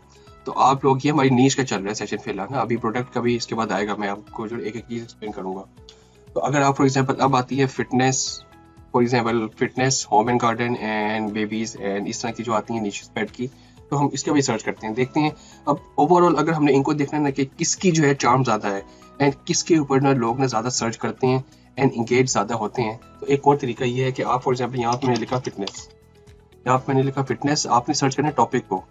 तो आप लोग, ये हमारी नीश का चल रहा है सेशन फिलहाल ना, अभी प्रोडक्ट का भी इसके बाद आएगा, मैं आपको जो एक एक चीज़ एक्सप्लेन करूंगा। तो अगर आप फॉर एग्जांपल अब आती है fitness, for example fitness, home and garden and babies and इस तरह की जो आती हैं नीश पेट की, तो हम इसका भी सर्च करते हैं, देखते हैं। अब ओवरऑल अगर हमने इनको देखना है ना कि किसकी जो है चार्म ज़्यादा है एंड किसके ऊपर ना लोग ना ज़्यादा सर्च करते हैं एंड इंगेज ज़्यादा होते हैं, तो एक और तरीका ये है कि आप फॉर एग्जांपल यहाँ पर मैंने लिखा फिटनेस, यहाँ पर मैंने लिखा फिटनेस, आपने सर्च करना है टॉपिक को,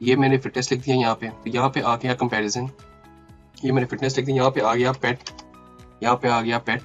ये मैंने फिटनेस लिख दिया यहाँ पे, तो यहाँ पे आ गया कंपैरिजन, ये मैंने फिटनेस लिख दिया, यहाँ पे आ गया पेट, यहाँ पे आ गया पेट।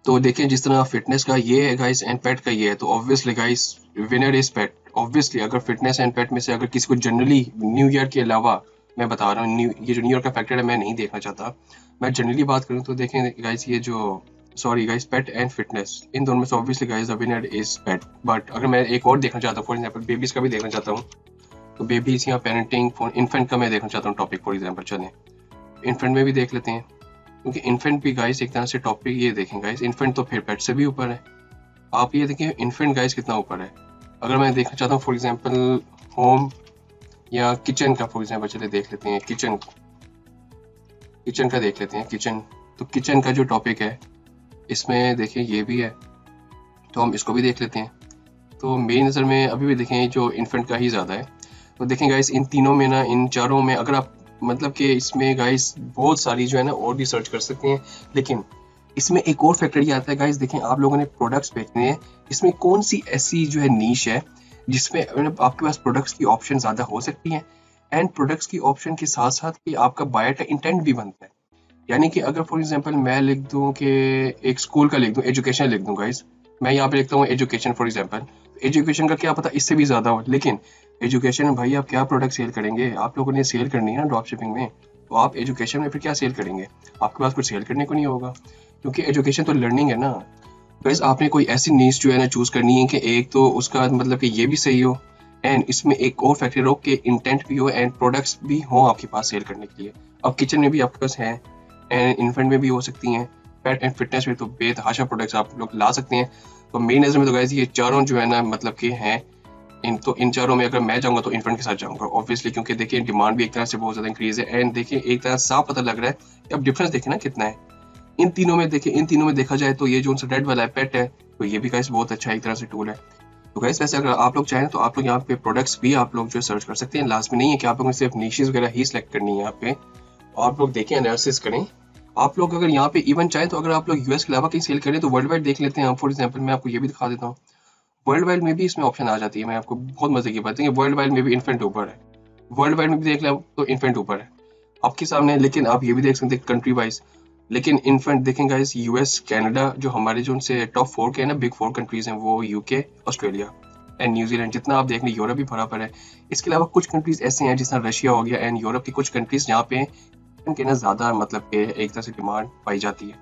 तो देखें जिस तरह फिटनेस का ये है गाइस एंड पेट का ये है, तो obviously guys winner is pet. Obviously अगर फिटनेस एंड पेट में से अगर किसी को जनरली न्यू ईयर के अलावा, मैं बता रहा हूँ ये जो न्यू ईयर का फैक्टर है मैं नहीं देखना चाहता, मैं जनरली बात करूँ तो देखें गाइस ये जो sorry guys pet and fitness, इन दोनों में से obviously guys the winner is pet. But अगर मैं एक और देखना चाहता हूँ, फॉर एग्जांपल बेबीज का भी देखना चाहता हूँ, तो बेबीज या पेरेंटिंग, इन्फेंट का मैं देखना चाहता हूँ टॉपिक, फॉर एग्जांपल चलें इन्फेंट में भी देख लेते हैं, क्योंकि इन्फेंट भी गाइस एक तरह से टॉपिक, ये देखें गाइस इन्फेंट तो फिर पेट से भी ऊपर है। आप ये देखें इन्फेंट गाइस कितना ऊपर है। अगर मैं देखना चाहता हूँ फॉर एग्जांपल होम या किचन का, फॉर एग्जांपल चले देख लेते हैं किचन का देख लेते हैं किचन, तो किचन का जो टॉपिक है इसमें देखें ये भी है, तो हम इसको भी देख लेते हैं। तो मेरी नज़र में अभी भी देखें जो इन्फेंट का ही ज़्यादा है। तो देखें गाइस इन तीनों में ना, इन चारों में अगर आप मतलब कि इसमें गाइस बहुत सारी जो है ना और भी सर्च कर सकते हैं, लेकिन इसमें एक और फैक्टर ये आता है गाइस, देखें आप लोगों ने प्रोडक्ट्स बेचने हैं, इसमें कौन सी ऐसी जो है नीश है जिसमें आपके पास प्रोडक्ट्स की ऑप्शन ज़्यादा हो सकती हैं, एंड प्रोडक्ट्स की ऑप्शन के साथ साथ कि आपका बायर का इंटेंट भी बनता है। यानी कि अगर फॉर एग्जांपल मैं लिख दूं कि एक स्कूल का लिख दूं, एजुकेशन लिख दूं गाइस, मैं यहाँ पे लिखता हूँ एजुकेशन फॉर एग्जांपल, एजुकेशन का क्या पता इससे भी ज़्यादा हो, लेकिन एजुकेशन में भाई आप क्या प्रोडक्ट सेल करेंगे, आप लोगों ने सेल करनी है ना ड्रॉप शिपिंग में, तो आप एजुकेशन में फिर क्या सेल करेंगे, आपके पास कुछ सेल करने को नहीं होगा, क्योंकि एजुकेशन तो लर्निंग है ना। गाइस आपने कोई ऐसी नीश जो है ना चूज करनी है कि एक तो उसका मतलब कि ये भी सही हो, एंड इसमें एक और फैक्टर हो कि इंटेंट भी हो एंड प्रोडक्ट्स भी हो आपके पास सेल करने के लिए। अब किचन में भी आपके पास है, एंड इन्फेंट में भी हो सकती हैं, पेट एंड फिटनेस में तो बेतहाशा प्रोडक्ट्स आप लोग ला सकते हैं। तो मेरी नज़र में तो गाइस ये चारों जो है ना मतलब कि हैं, इन चारों में अगर मैं जाऊंगा तो इन्फेंट के साथ जाऊंगा ऑब्वियसली, क्योंकि देखिए डिमांड भी एक तरह से बहुत ज़्यादा इंक्रीज है, एंड देखिए एक तरह साफ पता लग रहा है। अब डिफरेंस देखें ना कितना है इन तीनों में, देखिए इन तीनों में देखा जाए तो ये जो रेड वाला है पेट है, तो ये भी गाइस बहुत अच्छा एक तरह से टूल है। तो गाइस वैसे अगर आप लोग चाहें तो आप लोग यहाँ पे प्रोडक्ट्स भी आप लोग जो सर्च कर सकते हैं, लास्ट में नहीं है कि आप लोगों ने सिर्फ निशेस वगैरह ही सिलेक्ट करनी है यहाँ पे, आप लोग देखें एनालिसिस करें। आप लोग अगर यहाँ पे इवन चाहें तो अगर आप लोग यूएस के अलावा कहीं सेल करें तो वर्ल्ड वाइड देख लेते हैं। फॉर एग्जांपल मैं आपको ये भी दिखा देता हूँ, वर्ल्ड वाइड में भी इसमें ऑप्शन आ जाती है। मैं आपको बहुत मजे की बात है, वर्ल्ड वाइड में भी इन्फेंट ऊपर है, वर्ल्ड वाइड में भी देख लें तो इन्फेंट ऊपर है आपके सामने, लेकिन आप ये भी देख सकते हैं कंट्री वाइज। लेकिन इनफैक्ट देखें गाइस यूएस कनाडा जो हमारे जो उनसे टॉप 4 के हैं ना, बिग 4 कंट्रीज हैं, वो यूके, ऑस्ट्रेलिया एंड न्यूजीलैंड, जितना आप देख लें यूरोप भी भरा पड़ा है। इसके अलावा कुछ कंट्रीज ऐसे हैं जिसमें रशिया हो गया एंड यूरोप की कुछ कंट्रीज जहाँ पे इनके ना ज़्यादा मतलब कि एक तरह से डिमांड पाई जाती है।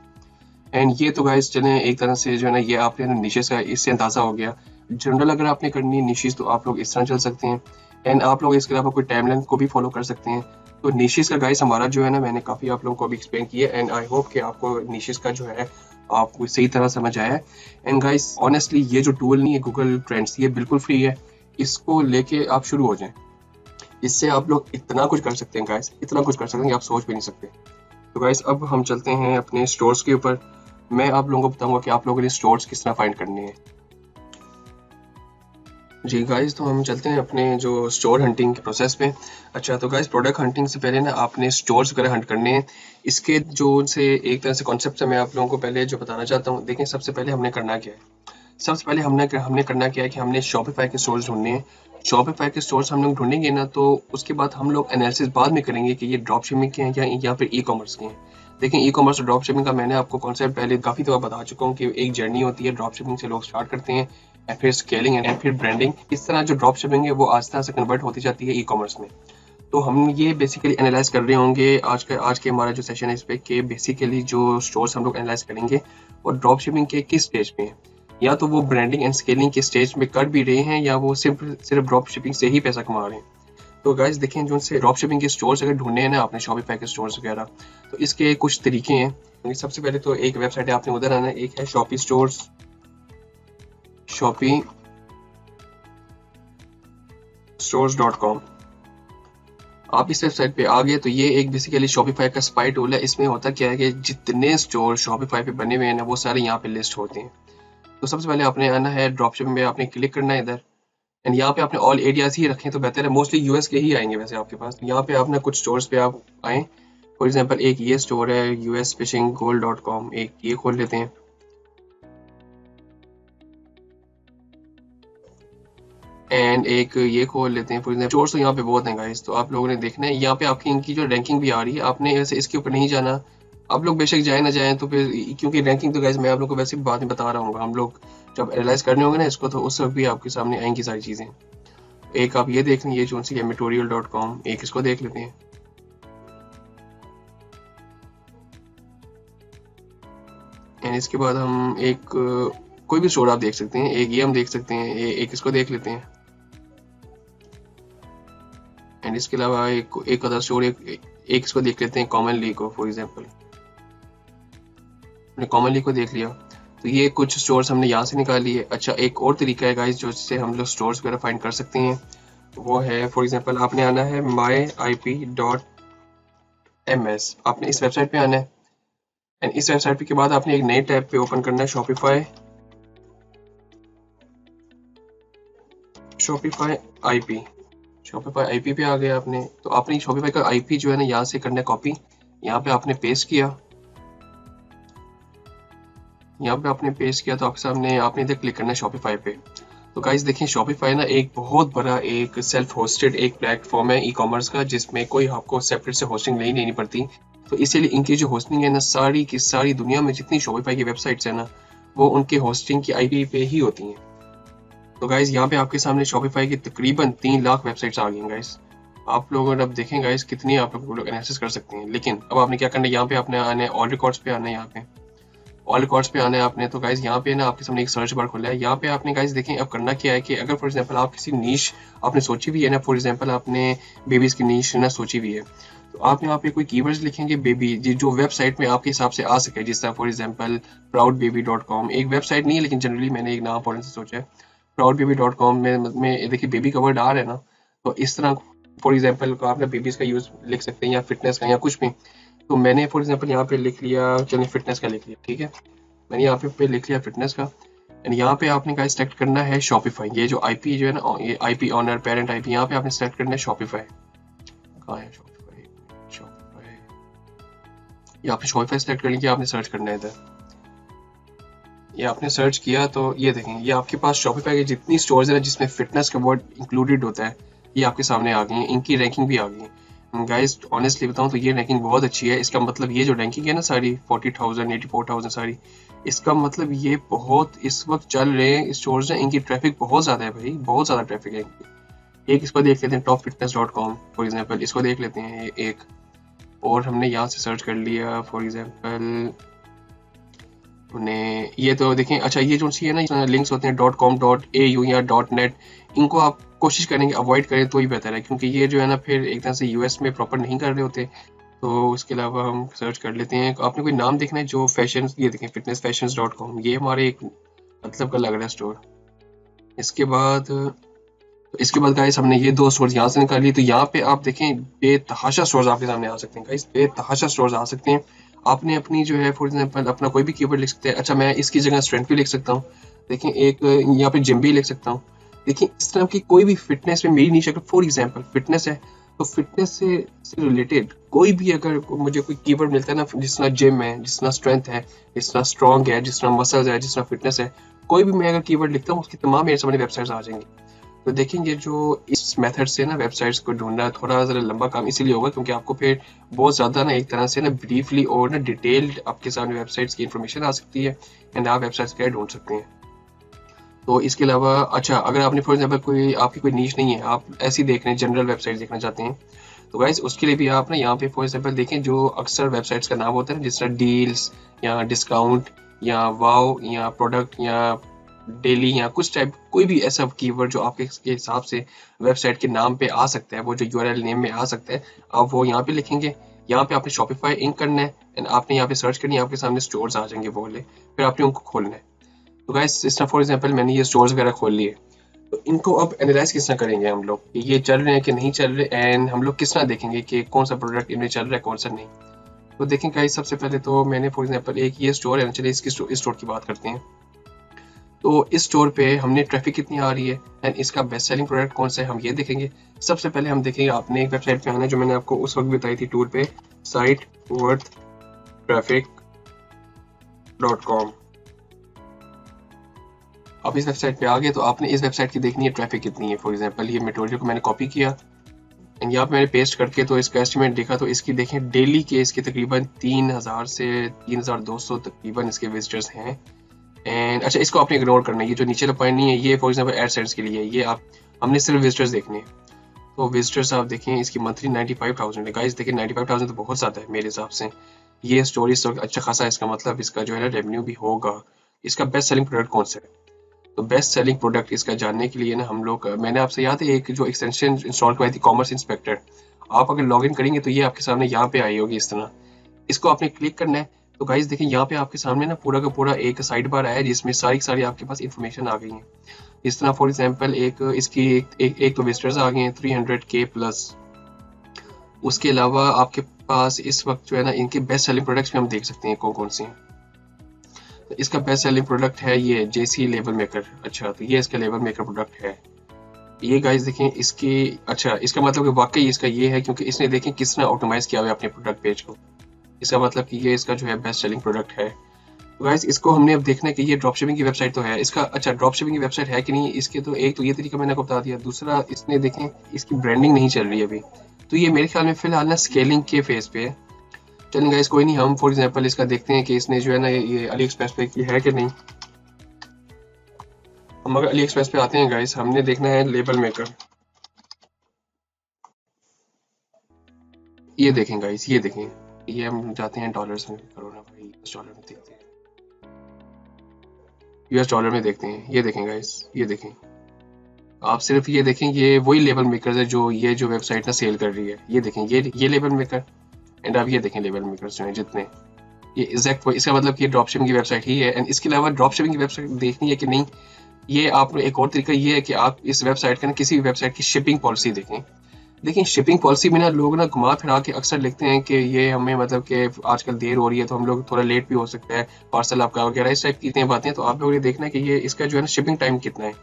एंड ये तो गाइस चलें एक तरह से जो है ना ये आपने निशेस का इससे अंदाजा हो गया। जनरल अगर आपने करनी है निशेस तो आप लोग इस तरह चल सकते हैं, एंड आप लोग इसके अलावा कोई टाइमलाइन को भी फॉलो कर सकते हैं। तो निशेस का गाइस हमारा जो है ना मैंने काफ़ी आप लोगों को अभी एक्सप्लेन किया, एंड आई होप कि आपको निशेस का जो है आपको सही तरह समझ आया है। एंड गाइस ऑनेस्टली ये जो टूल नहीं है गूगल ट्रेंड्स, ये बिल्कुल फ्री है, इसको लेके आप शुरू हो जाएं, इससे आप लोग इतना कुछ कर सकते हैं गाइस, इतना कुछ कर सकते हैं कि आप सोच भी नहीं सकते। तो गाइस अब हम चलते हैं अपने स्टोर्स के ऊपर। मैं आप लोगों को बताऊंगा कि आप लोगों ने स्टोर्स किस तरह फाइंड करने हैं। जी गाइस तो हम चलते हैं अपने जो स्टोर हंटिंग के प्रोसेस पे। अच्छा तो गाइस प्रोडक्ट हंटिंग से पहले ना आपने स्टोर्स वगैरह हंट करने हैं। इसके जो से एक तरह से कॉन्सेप्ट है मैं आप लोगों को पहले जो बताना चाहता हूँ। देखें सबसे पहले हमने करना क्या है, सबसे पहले हमने करना क्या है कि हमने शॉपिफाई के स्टोर्स ढूंढने हैं। शॉपिफाई के स्टोर्स हम लोग ढूंढेंगे ना तो उसके बाद हम लोग एनालिसिस बाद में करेंगे कि ये ड्रॉप शिपिंग के हैं या फिर ई कॉमर्स के हैं। देखें ई कॉमर्स और ड्रॉप शिपिंग का मैंने आपको कॉन्सेप्ट पहले काफ़ी दफ़ा बता चुका हूँ कि एक जर्नी होती है, ड्रॉप शिपिंग से लोग स्टार्ट करते हैं एंड फिर स्केलिंग एंड फिर ब्रांडिंग। इस तरह जो ड्रॉप शिपिंग है वो आस्ते आस्ते कन्वर्ट होती जाती है ई कॉमर्स में। तो हम ये बेसिकली एनालाइज कर रहे होंगे आज के हमारा जो सेशन है इस पे कि बेसिकली जो स्टोर्स हम लोग एनालाइज करेंगे और ड्रॉप शिपिंग के किस स्टेज पे हैं, या तो वो ब्रांडिंग एंड स्केलिंग के स्टेज में कर भी रहे हैं या वो सिर्फ ड्रॉप शिपिंग से ही पैसा कमा रहे हैं। तो गाइस देखें जो से ड्रॉप शिपिंग के स्टोर्स अगर ढूंढने हैं ना आपने शॉपिफाई के स्टोर्स वगैरह, तो इसके कुछ तरीके हैं। सबसे पहले तो एक वेबसाइट है, आपने उधर आना है, एक है शॉपी स्टोर्स, शॉपी stores.com। आप इस वेबसाइट पे आ गए तो ये एक बेसिकली शॉपिफाई का स्पाई टूल है। इसमें होता क्या है कि जितने स्टोर शॉपिफाई पे बने हुए हैं ना वो सारे यहाँ पे लिस्ट होते हैं। तो सबसे पहले आपने आना है ड्रॉप शिपिंग में, आपने क्लिक करना है इधर, एंड यहाँ पे आपने ऑल एरियाज ही रखें तो बेहतर है, मोस्टली यूएस के ही आएंगे वैसे आपके पास। यहाँ पे आपने कुछ स्टोर्स पे आप आए, फॉर एग्जांपल एक ये स्टोर है usfishinggold.com, एक ये खोल लेते हैं, एंड एक ये खोल लेते हैं। फॉर एग्जांपल स्टोर्स तो यहाँ पे बहुत हैं गाइस, तो आप लोगों ने देखना है यहाँ पे आपकी इनकी जो रैंकिंग भी आ रही है। आपने वैसे इसके ऊपर नहीं जाना, आप लोग बेशक जाए ना जाए तो फिर, क्योंकि रैंकिंग तो गाइस मैं आप लोग को वैसे भी बाद में बता रहा हूँ, हम लोग जब एनालाइज करने होंगे ना इसको तो उस वक्त भी आपके सामने आएंगी सारी चीज़ें। एक आप ये देख लें, ये कौन सी है material.com, एक इसको देख लेते हैं, एंड इसके बाद हम एक कोई भी स्टोर आप देख सकते हैं, एक ये हम देख सकते हैं, एक इसको देख लेते हैं, एंड इसके अलावा एक अदर स्टोर एक इसको देख लेते हैं, कॉमनली को। फॉर एग्जांपल हमने कॉमनली को देख लिया, तो ये कुछ स्टोर्स हमने यहाँ से निकाल लिए। अच्छा एक और तरीका है गाइस जिससे हम लोग स्टोर्स वगैरह फाइंड कर सकते हैं, वो है फॉर एग्जांपल आपने आना है myip.ms, आपने इस वेबसाइट पे आना है, एंड इस वेबसाइट के बाद आपने एक नए टैब पे ओपन करना है शॉपिफाई आईपी। शॉपिफाई आईपी पे आ गया आपने, तो आपने शॉपिफाई का आईपी जो है ना यहाँ से करना है कॉपी, यहाँ पे आपने पेस्ट किया, यहाँ पे आपने पेस्ट किया तो आपके सामने आपने इधर क्लिक करना है शॉपिफाई पे। तो गाइस देखिए शॉपिफाई ना एक बहुत बड़ा एक सेल्फ होस्टेड एक प्लेटफॉर्म है ई कॉमर्स का, जिसमें कोई आपको सेपरेट से होस्टिंग नहीं लेनी पड़ती। तो इसीलिए इनकी जो होस्टिंग है ना सारी की सारी दुनिया में जितनी शॉपिफाई की वेबसाइट्स है ना वो उनके होस्टिंग की आईपी पे ही होती हैं। तो गाइस यहाँ पे आपके सामने शॉपिफाई की तकरीबन 3 लाख वेबसाइट्स आ गई हैं गाइस। आप लोग अगर अब देखें गाइस कितनी आप लोग एनालिसिस कर सकते हैं। लेकिन अब आपने क्या करना है, यहाँ पे आपने आना है ऑल रिकॉर्ड्स पे आना है, यहाँ पे ऑल रिकॉर्ड्स पे आना है आपने। तो गाइस यहाँ पे ना आपके सामने एक सर्च बार खुला है, यहाँ पे आपने गाइस देखें अब करना क्या है कि अगर फॉर एग्जांपल आप किसी नीश आपने सोची हुई है ना, फॉर एग्जांपल आपने बेबीज की नीश ना सोची हुई है, तो आप यहाँ पे कोई कीवर्ड्स लिखेंगे बेबी जो वेबसाइट में आपके हिसाब से आ सके, जिस तरह फॉर एग्जांपल proudbaby.com एक वेबसाइट नहीं है लेकिन जनरली मैंने एक नाम फॉरन से सोचा है proudbaby.com में देखिए बेबी का वर्ड आ रहा है ना, तो इस तरह फॉर एग्जांपल आपने बेबीज का यूज लिख सकते हैं या फिटनेस का या कुछ भी। तो मैंने फॉर एग्जांपल यहाँ पे लिख लिया, चलिए फिटनेस का लिख लिया, ठीक है मैंने यहाँ पे लिख लिया फिटनेस का। एंड यहाँ पे आपने का सिलेक्ट करना है शॉपिफाई, ये जो आईपी जो है ना ये आईपी ऑनर पेरेंट आईपी, यहाँ पे आपने सिलेक्ट करना है शॉपिफाई। कहाँ है शॉपिफाई, शॉपिफाई ये आपने शॉपिफाई सिलेक्ट कर लिया, आपने सर्च करना है इधर, ये आपने सर्च किया तो ये देखें ये आपके पास शॉपिफाई की जितनी स्टोर्स है ना जिसमें फिटनेस का वर्ड इंक्लूडेड होता है ये आपके सामने आ गई है, इनकी रैंकिंग भी आ गई है। गाइस ऑनेस्टली बताऊं तो ये रैंकिंग बहुत अच्छी है। इसका मतलब ये जो रैंकिंग है ना सारी 40,000 84,000 सारी, इसका मतलब ये बहुत इस वक्त चल रहे हैं स्टोर्स हैं, इनकी ट्रैफिक बहुत ज़्यादा है भाई, बहुत ज़्यादा ट्रैफिक है इनकी। एक इसको देख लेते हैं topfitness.com फॉर एग्जांपल, इसको देख लेते हैं एक, और हमने यहाँ से सर्च कर लिया फॉर एग्जांपल उन्हें ये तो देखें। अच्छा ये जो सी है ना लिंक्स होते हैं .com.au या .net, इनको आप कोशिश करेंगे अवॉइड करें तो ही बेहतर है, क्योंकि ये जो है ना फिर एक तरह से यूएस में प्रॉपर नहीं कर रहे होते। तो इसके अलावा हम सर्च कर लेते हैं, आपने कोई नाम देखना है जो फैशन, ये देखें fitnessfashions.com, ये हमारे एक मतलब का लग रहा है स्टोर। इसके बाद गाइस हमने ये 2 स्टोर्स यहाँ से निकाल ली, तो यहाँ पे आप देखें बेतहाशा स्टोर्स आपके सामने आ सकते हैं गाइस, बेतहाशा स्टोर्स आ सकते हैं। आपने अपनी जो है फॉर एग्जांपल अपना कोई भी कीवर्ड लिख सकते हैं। अच्छा मैं इसकी जगह स्ट्रेंथ भी लिख सकता हूँ, देखें एक यहाँ पे जिम भी लिख सकता हूँ। देखिए इस तरह की कोई भी फिटनेस में मेरी नीश अगर फॉर एग्जांपल फिटनेस है तो फिटनेस से रिलेटेड कोई भी अगर मुझे कोई कीवर्ड मिलता है ना, जिस तरह जिम है, जिस तरह स्ट्रेंथ है, जिस तरह स्ट्रॉन्ग है, जिस तरह मसल्स है, जिस तरह फिटनेस है, कोई भी मैं अगर कीवर्ड लिखता हूँ उसकी तमाम मेरे सामने वेबसाइट्स आ जाएंगी। तो देखेंगे जो इस मेथड से ना वेबसाइट्स को ढूंढना थोड़ा ज़रा लंबा काम इसीलिए होगा क्योंकि आपको फिर बहुत ज़्यादा ना एक तरह से ना ब्रीफली और ना डिटेल्ड आपके सामने वेबसाइट्स की इन्फॉर्मेशन आ सकती है एंड आप वेबसाइट्स क्या ढूंढ सकते हैं। तो इसके अलावा अच्छा अगर आपने फॉर एग्जांपल कोई आपकी कोई नीश नहीं है, आप ऐसी देख रहे हैं जनरल वेबसाइट देखना चाहते हैं, तो गाइस उसके लिए भी आप ना यहाँ पे फॉर एग्जांपल देखें जो अक्सर वेबसाइट्स का नाम होता है जिस तरह डील्स या डिस्काउंट या वाव या प्रोडक्ट या डेली या कुछ टाइप कोई भी ऐसा कीवर्ड जो आपके हिसाब से वेबसाइट के नाम पे आ सकता है, वो जो यूआरएल नेम में आ सकता है, आप वो यहाँ पे लिखेंगे। यहाँ पे आपने शॉपिफाई इंक करना है एंड आपने यहाँ पे सर्च करनी है, आपके सामने स्टोर्स आ जाएंगे वो वाले, फिर आपने उनको खोलना है। तो गाइस इस तरह फॉर एग्जांपल मैंने ये स्टोर्स वगैरह खोल लिए, तो इनको अब एनालाइज किस तरह करेंगे हम लोग कि ये चल रहे हैं कि नहीं चल रहे, एंड हम लोग किस तरह देखेंगे कि कौन सा प्रोडक्ट इनमें चल रहा है कौन सा नहीं। तो देखें गाइस सबसे पहले तो मैंने फॉर एग्जांपल एक ये स्टोर है, चलिए इसकी स्टोर की बात करते हैं। तो इस स्टोर पे हमने ट्रैफिक कितनी आ रही है एंड इसका बेस्ट सेलिंग प्रोडक्ट कौन सा है हम ये देखेंगे। सबसे पहले हम देखेंगे आपने एक वेबसाइट पे आना है जो मैंने आपको उस वक्त बताई थी टूर पे, siteworthtraffic.com। अब इस वेबसाइट पे आ गए तो आपने इस वेबसाइट की देखनी है ट्रैफिक कितनी है। फॉर एग्जांपल ये मटेरियल को मैंने कॉपी किया एंड यहाँ पे मैंने पेस्ट करके तो इसका एस्टिमेट देखा, तो इसकी देखें डेली के इसके तकरीबन 3000 से 3200 तकरीबन इसके विजिटर्स हैं। एंड अच्छा इसको आपने इग्नोर करना है, ये जो नीचे का पॉइंट नहीं है ये फॉर एग्जांपल एडसेंस के लिए है, ये आप हमने सिर्फ विजिटर्स देखने हैं। तो विजिटर्स आप देखें इसकी मंथली 95,000 है गाइस, देखिए 95,000 तो बहुत ज़्यादा है मेरे हिसाब से। ये स्टोरी अच्छा खासा है, इसका मतलब इसका जो है ना रेवेन्यू भी होगा। इसका बेस्ट सेलिंग प्रोडक्ट कौन सा है, तो बेस्ट सेलिंग प्रोडक्ट इसका जानने के लिए ना हम लोग मैंने आपसे याद है एक जो एक्सटेंशन इंस्टॉल करवाई थी कॉमर्स इंस्पेक्टर, आप अगर लॉग इन करेंगे तो ये आपके सामने यहाँ पे आई होगी इस तरह, इसको आपने क्लिक करना है। तो गाइस देखिए यहाँ पे आपके सामने ना पूरा का पूरा एक साइड बार आया है जिसमें सारी सारी आपके पास इन्फॉर्मेशन आ गई है। इस तरह फॉर एग्जांपल एक इसकी एक तो विजिटर्स आ गए हैं 300K प्लस। उसके अलावा आपके पास इस वक्त जो है ना इनके बेस्ट सेलिंग प्रोडक्ट्स में हम देख सकते हैं कौन कौन से हैं। तो इसका बेस्ट सेलिंग प्रोडक्ट है ये JC लेबल मेकर। अच्छा तो ये इसका लेबल मेकर प्रोडक्ट है। ये गाइस देखें इसकी, अच्छा इसका मतलब कि वाकई इसका ये है क्योंकि इसने देखें किसने ऑप्टिमाइज किया हुआ है अपने प्रोडक्ट पेज को। इसका मतलब कि ये इसका जो है बेस्ट सेलिंग प्रोडक्ट है। तो गाइस इसको हमने अब देखना है कि ये ड्रॉप शिपिंग की वेबसाइट तो है इसका, अच्छा ड्रॉप शिपिंग की वेबसाइट है कि नहीं इसके, तो एक तो ये तरीका मैंने आपको बता दिया। दूसरा इसने देखें इसकी ब्रांडिंग नहीं चल रही है अभी, तो ये मेरे ख्याल में फिलहाल ना स्केलिंग के फेज पे है। चलें गाइस कोई नहीं, हम फॉर एग्जांपल इसका देखते हैं कि इसने जो है ना ये अली एक्सप्रेस पे की है कि नहीं। हम अगर अली एक्सप्रेस पे आते हैं गाइस, हमने देखना है लेबल मेकर। ये देखें गाइस, ये देखें, ये हम जाते हैं डॉलर्स में, करो ना भाई, यूएस डॉलर में देखते हैं, यूएस डॉलर में देखते हैं। ये देखें गाइस, ये देखें, आप सिर्फ ये देखें, ये वही लेबल मेकर है जो ये जो वेबसाइट ना सेल कर रही है। ये देखें, ये लेबल मेकर, एंड आप ये देखें लेबल मेकर्स जो हैं जितने, ये एग्जैक्ट, इसका मतलब कि ड्रॉप शिपिंग की वेबसाइट ही है। एंड इसके अलावा ड्रॉप शिपिंग की वेबसाइट देखनी है कि नहीं, ये आप एक और तरीका ये है कि आप इस वेबसाइट का ना किसी भी वेबसाइट की शिपिंग पॉलिसी देखें। देखिए शिपिंग पॉलिसी में ना लोग ना घुमा फिरा के अक्सर लिखते हैं कि ये हमें मतलब कि आजकल देर हो रही है तो हम लोग थोड़ा लेट भी हो सकता है पार्सल आपका वगैरह, इस टाइप की इतनी बातें। तो आप लोगों ने देखना है कि ये इसका जो है ना शिपिंग टाइम कितना है।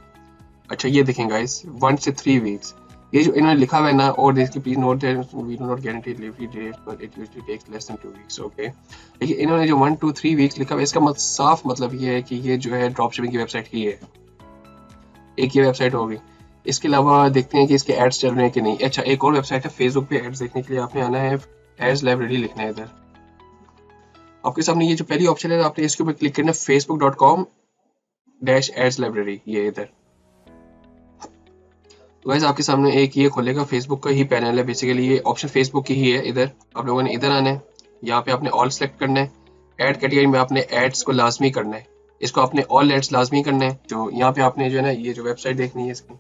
अच्छा ये देखें गाइस, 1 से 3 वीक्स, ये जो इन्होंने लिखा हुआ है ना, और देखिए please note that we do not guarantee delivery date but it usually takes less than 2 weeks. Okay, देखिए इन्होंने जो 1 to 3 वीक्स लिखा हुआ है, इसका मतलब साफ मतलब ये है कि ये जो है ड्रॉप शिपिंग की वेबसाइट ही है। एक ये वेबसाइट होगी। इसके अलावा देखते हैं कि इसके एड्स चल रहे हैं कि नहीं। अच्छा एक और वेबसाइट है फेसबुक पे एड्स देखने के लिए, आपने आना है एड्स लाइब्रेरी लिखना है। इधर आपके सामने ये जो पहली ऑप्शन है, आपने इसके ऊपर क्लिक करना है facebook.com/ads लाइब्रेरी, ये इधर। तो गाइस आपके सामने एक ये खोलेगा, फेसबुक का ही पैनल है बेसिकली, ये ऑप्शन फेसबुक की ही है। इधर आप लोगों ने इधर आना है, यहाँ पे आपने ऑल सेलेक्ट करना है, एड कैटेगरी में आपने एड्स को लाजमी करना है, इसको आपने ऑल एड्स लाजमी करना है। जो यहाँ पे आपने जो है ना ये जो वेबसाइट देखनी है, इसकी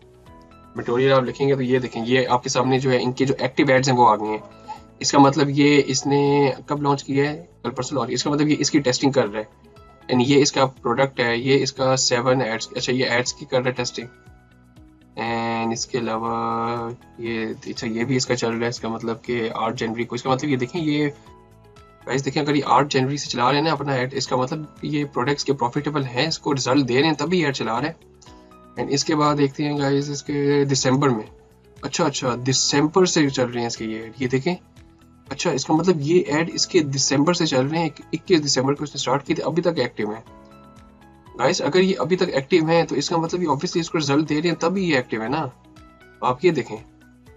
मटेरियल आप लिखेंगे तो ये देखें, ये आपके सामने जो है इनके जो एक्टिव एड्स हैं वो आ गए हैं। इसका मतलब ये इसने कब लॉन्च किया है, कल परसों लॉन्च, इसका मतलब ये इसकी टेस्टिंग कर रहा है। एंड ये इसका प्रोडक्ट है, ये इसका 7 एड्स, अच्छा ये एड्स की कर रहा है टेस्टिंग। एंड इसके अलावा ये, अच्छा ये भी इसका चल रहा है, इसका मतलब कि 8 जनवरी को, इसका मतलब ये देखें, ये गाइस देखें अगर ये 8 जनवरी से चला रहे हैं ना अपना ऐड, इसका मतलब ये प्रोडक्ट्स के प्रॉफिटेबल हैं, इसको रिजल्ट दे रहे हैं तभी ऐड चला रहे हैं। एंड इसके बाद देखते हैं गाइस इसके दिसंबर में, अच्छा दिसंबर से चल रहे हैं इसके ये देखें। अच्छा इसका मतलब ये ऐड इसके दिसंबर से चल रहे हैं, 21 दिसंबर को इसने स्टार्ट किए थे, अभी तक एक्टिव है। गाइस अगर ये अभी तक एक्टिव है तो इसका मतलब ये ऑब्वियसली इसको रिजल्ट दे रहे हैं तभी ये एक्टिव है ना। आप ये देखें,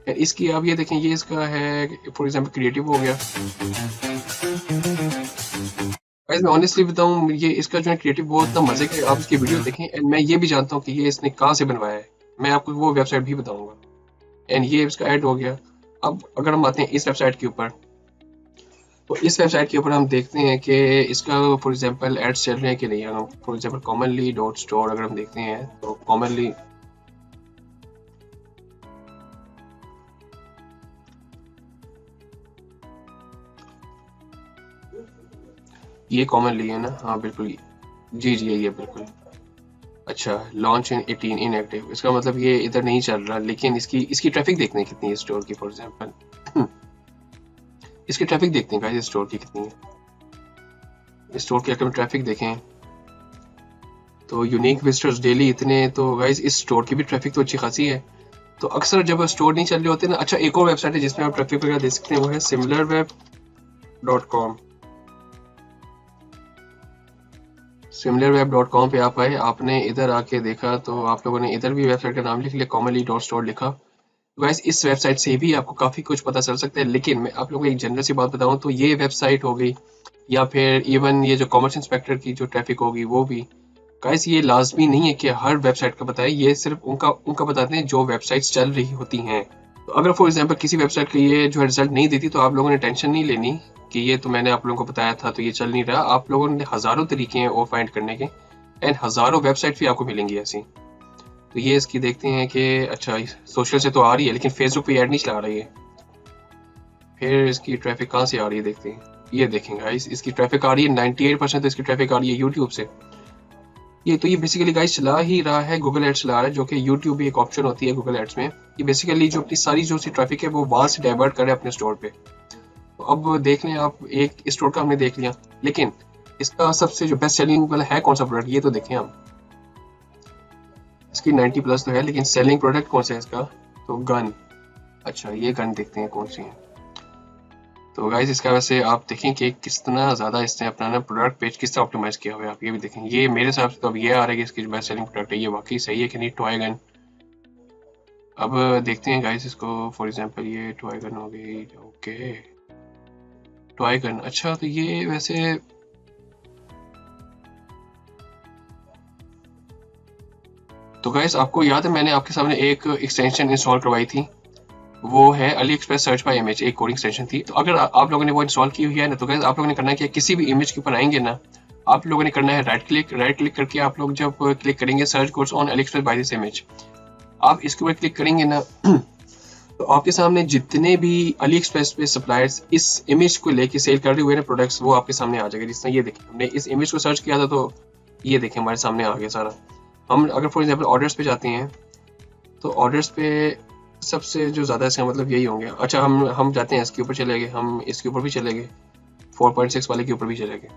इसकी आप ये देखें, ये इसका है फॉर एग्जांपल क्रिएटिव हो गया। गाइस मैं ऑनेस्टली बताऊं, ये इसका जो है क्रिएटिव बहुत ना मजे के, आप इसकी वीडियो देखें। एंड मैं ये भी जानता हूँ कि ये इसने कहाँ से बनवाया है, मैं आपको वो वेबसाइट भी बताऊंगा। एंड ये इसका ऐड हो गया। अब अगर हम आते हैं इस वेबसाइट के ऊपर, तो इस वेबसाइट के ऊपर हम देखते हैं कि इसका फॉर एग्जांपल एड्स चल रहे हैं कि नहीं। हम for example commonly dot store अगर हम देखते हैं तो कॉमनली, ये कॉमनली है ना, हाँ बिल्कुल, जी ये बिल्कुल। अच्छा लॉन्च इन 18 इनएक्टिव, इसका मतलब ये इधर नहीं चल रहा, लेकिन इसकी ट्रैफिक देखते हैं कितनी है स्टोर की। फॉर एग्जांपल इसकी ट्रैफिक देखते हैं गाइस, स्टोर की कितनी है। स्टोर की अगर ट्रैफिक देखें तो यूनिक विजिटर्स डेली इतने, तो गाइस इस स्टोर की भी ट्रैफिक तो अच्छी खासी है। तो अक्सर जब स्टोर नहीं चल रहे होते ना, अच्छा एक और वेबसाइट है जिसमें आप ट्रैफिक वगैरह देख सकते हैं, वो है similarweb.com। similarweb.com पे आप आए, आपने इधर आके देखा तो आप लोगों ने इधर भी वेबसाइट का नाम लिख लिया, commonly डॉट स्टोर लिखा। गाइस इस वेबसाइट से भी आपको काफ़ी कुछ पता चल सकता है, लेकिन मैं आप लोगों को एक जनरल सी बात बताऊं तो ये वेबसाइट हो गई, या फिर इवन ये जो कॉमर्स इंस्पेक्टर की जो ट्रैफिक होगी वो भी, गाइस ये लाजमी नहीं है कि हर वेबसाइट का बताए, ये सिर्फ उनका बताते हैं जो वेबसाइट्स चल रही होती हैं। तो अगर फॉर एग्जांपल किसी वेबसाइट का ये जो है रिजल्ट नहीं देती तो आप लोगों ने टेंशन नहीं लेनी कि ये तो मैंने आप लोगों को बताया था तो ये चल नहीं रहा। आप लोगों ने हज़ारों तरीके हैं वो फाइंड करने के, एंड हज़ारों वेबसाइट भी आपको मिलेंगी ऐसी। तो ये इसकी देखते हैं कि अच्छा सोशल से तो आ रही है लेकिन फेसबुक पे ऐड नहीं चला रही है। फिर इसकी ट्रैफिक कहाँ से आ रही है देखते हैं, ये देखेंगे इसकी ट्रैफिक आ रही है 98%, तो इसकी ट्रैफिक आ रही है यूट्यूब से। ये बेसिकली गाइस चला ही रहा है, गूगल एड्स चला रहा है, जो कि यूट्यूब भी एक ऑप्शन होती है गूगल एड्स में। ये बेसिकली जो अपनी सारी जो सी ट्रैफिक है वो वहां से डाइवर्ट करे अपने स्टोर पे। तो अब देख लें आप, एक स्टोर का हमने देख लिया, लेकिन इसका सबसे जो बेस्ट सेलिंग वाला है कौन सा प्रोडक्ट, ये तो देखें हम। इसकी 90 प्लस तो है, लेकिन सेलिंग प्रोडक्ट कौन सा है इसका? तो गन। अच्छा, ये गन देखते हैं कौन सी है। तो गाइज इसका वैसे आप देखें कि कितना ज़्यादा इसने अपना ना प्रोडक्ट पेज किस तरह ऑप्टिमाइज़ किया हुआ है, आप ये भी देखें। ये मेरे हिसाब से तो अब ये आ रहा है कि इसकी जो बेस्ट सेलिंग प्रोडक्ट है ये वाकई सही है कि नहीं, टॉय गन। अब देखते हैं गाइस इसको। फॉर एग्जांपल ये टॉय गन हो गई, ओके टॉय गन। अच्छा तो ये वैसे तो गाइस आपको याद है मैंने आपके सामने एक एक्सटेंशन इंस्टॉल करवाई थी, वो है Ali express search by image, एक कोडिंग एक्सटेंशन थी। तो अगर आप लोगों ने वो इंस्टॉल की हुई है ना, तो गाइस आप लोगों ने करना है कि किसी भी इमेज के ऊपर आएंगे ना, आप लोगों ने करना है राइट क्लिक करके आप लोग जब क्लिक करेंगे search course on Ali express by this image, आप इसके ऊपर क्लिक करेंगे ना तो आपके सामने जितने भी अली एक्सप्रेस पे सप्लायर्स इस इमेज को लेके सेल कर रहे हुए ना प्रोडक्ट्स, वो आपके सामने आ जाएगा। जिस तरह ये देखें, हमने इस इमेज को सर्च किया था तो ये देखें हमारे सामने आ गया सारा। हम अगर फॉर एग्जांपल ऑर्डर्स पे जाते हैं तो ऑर्डर्स पे सबसे जो ज़्यादा इसका मतलब यही होंगे। अच्छा हम जाते हैं इसके ऊपर चले गए, हम इसके ऊपर भी चले गए, 4.6 वाले के ऊपर भी चले गए।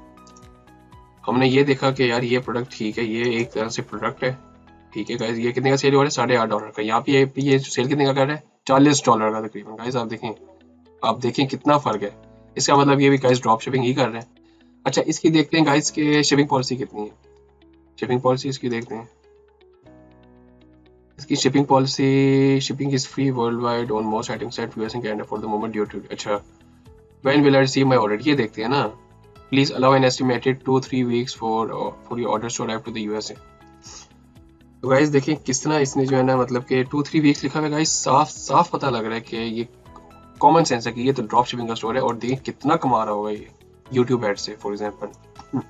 हमने ये देखा कि यार ये प्रोडक्ट ठीक है, ये एक तरह से प्रोडक्ट है, ठीक है गाइस। ये कितने का सेल हो रहा है? $8.5 का। यहाँ पे ये सेल कितने का कर रहा है? $40 का तकरीबन। गाइस आप देखें कितना फर्क है। इसका मतलब ये भी गाइस ड्रॉप शिपिंग ही कर रहे हैं। अच्छा इसकी देखते हैं गाइस के शिपिंग पॉलिसी कितनी है। शिपिंग पॉलिसी इसकी देखते हैं। इसकी shipping policy, shipping is free world wide on most items at US and Canada for the moment due to. अच्छा when will I receive my order, ये देखते हैं ना। Please allow an estimated 2-3 weeks for your orders to arrive to the USA. तो guys देखें किस तरह इसने जो है ना मतलब कि 2-3 वीक्स लिखा हुआ है। गाइस साफ साफ पता लग रहा है कि ये कॉमन सेंस है कि ये तो ड्रॉप शिपिंग का स्टोर है। और देख कितना कमा रहा होगा ये यूट्यूब एड से फॉर एग्जांपल।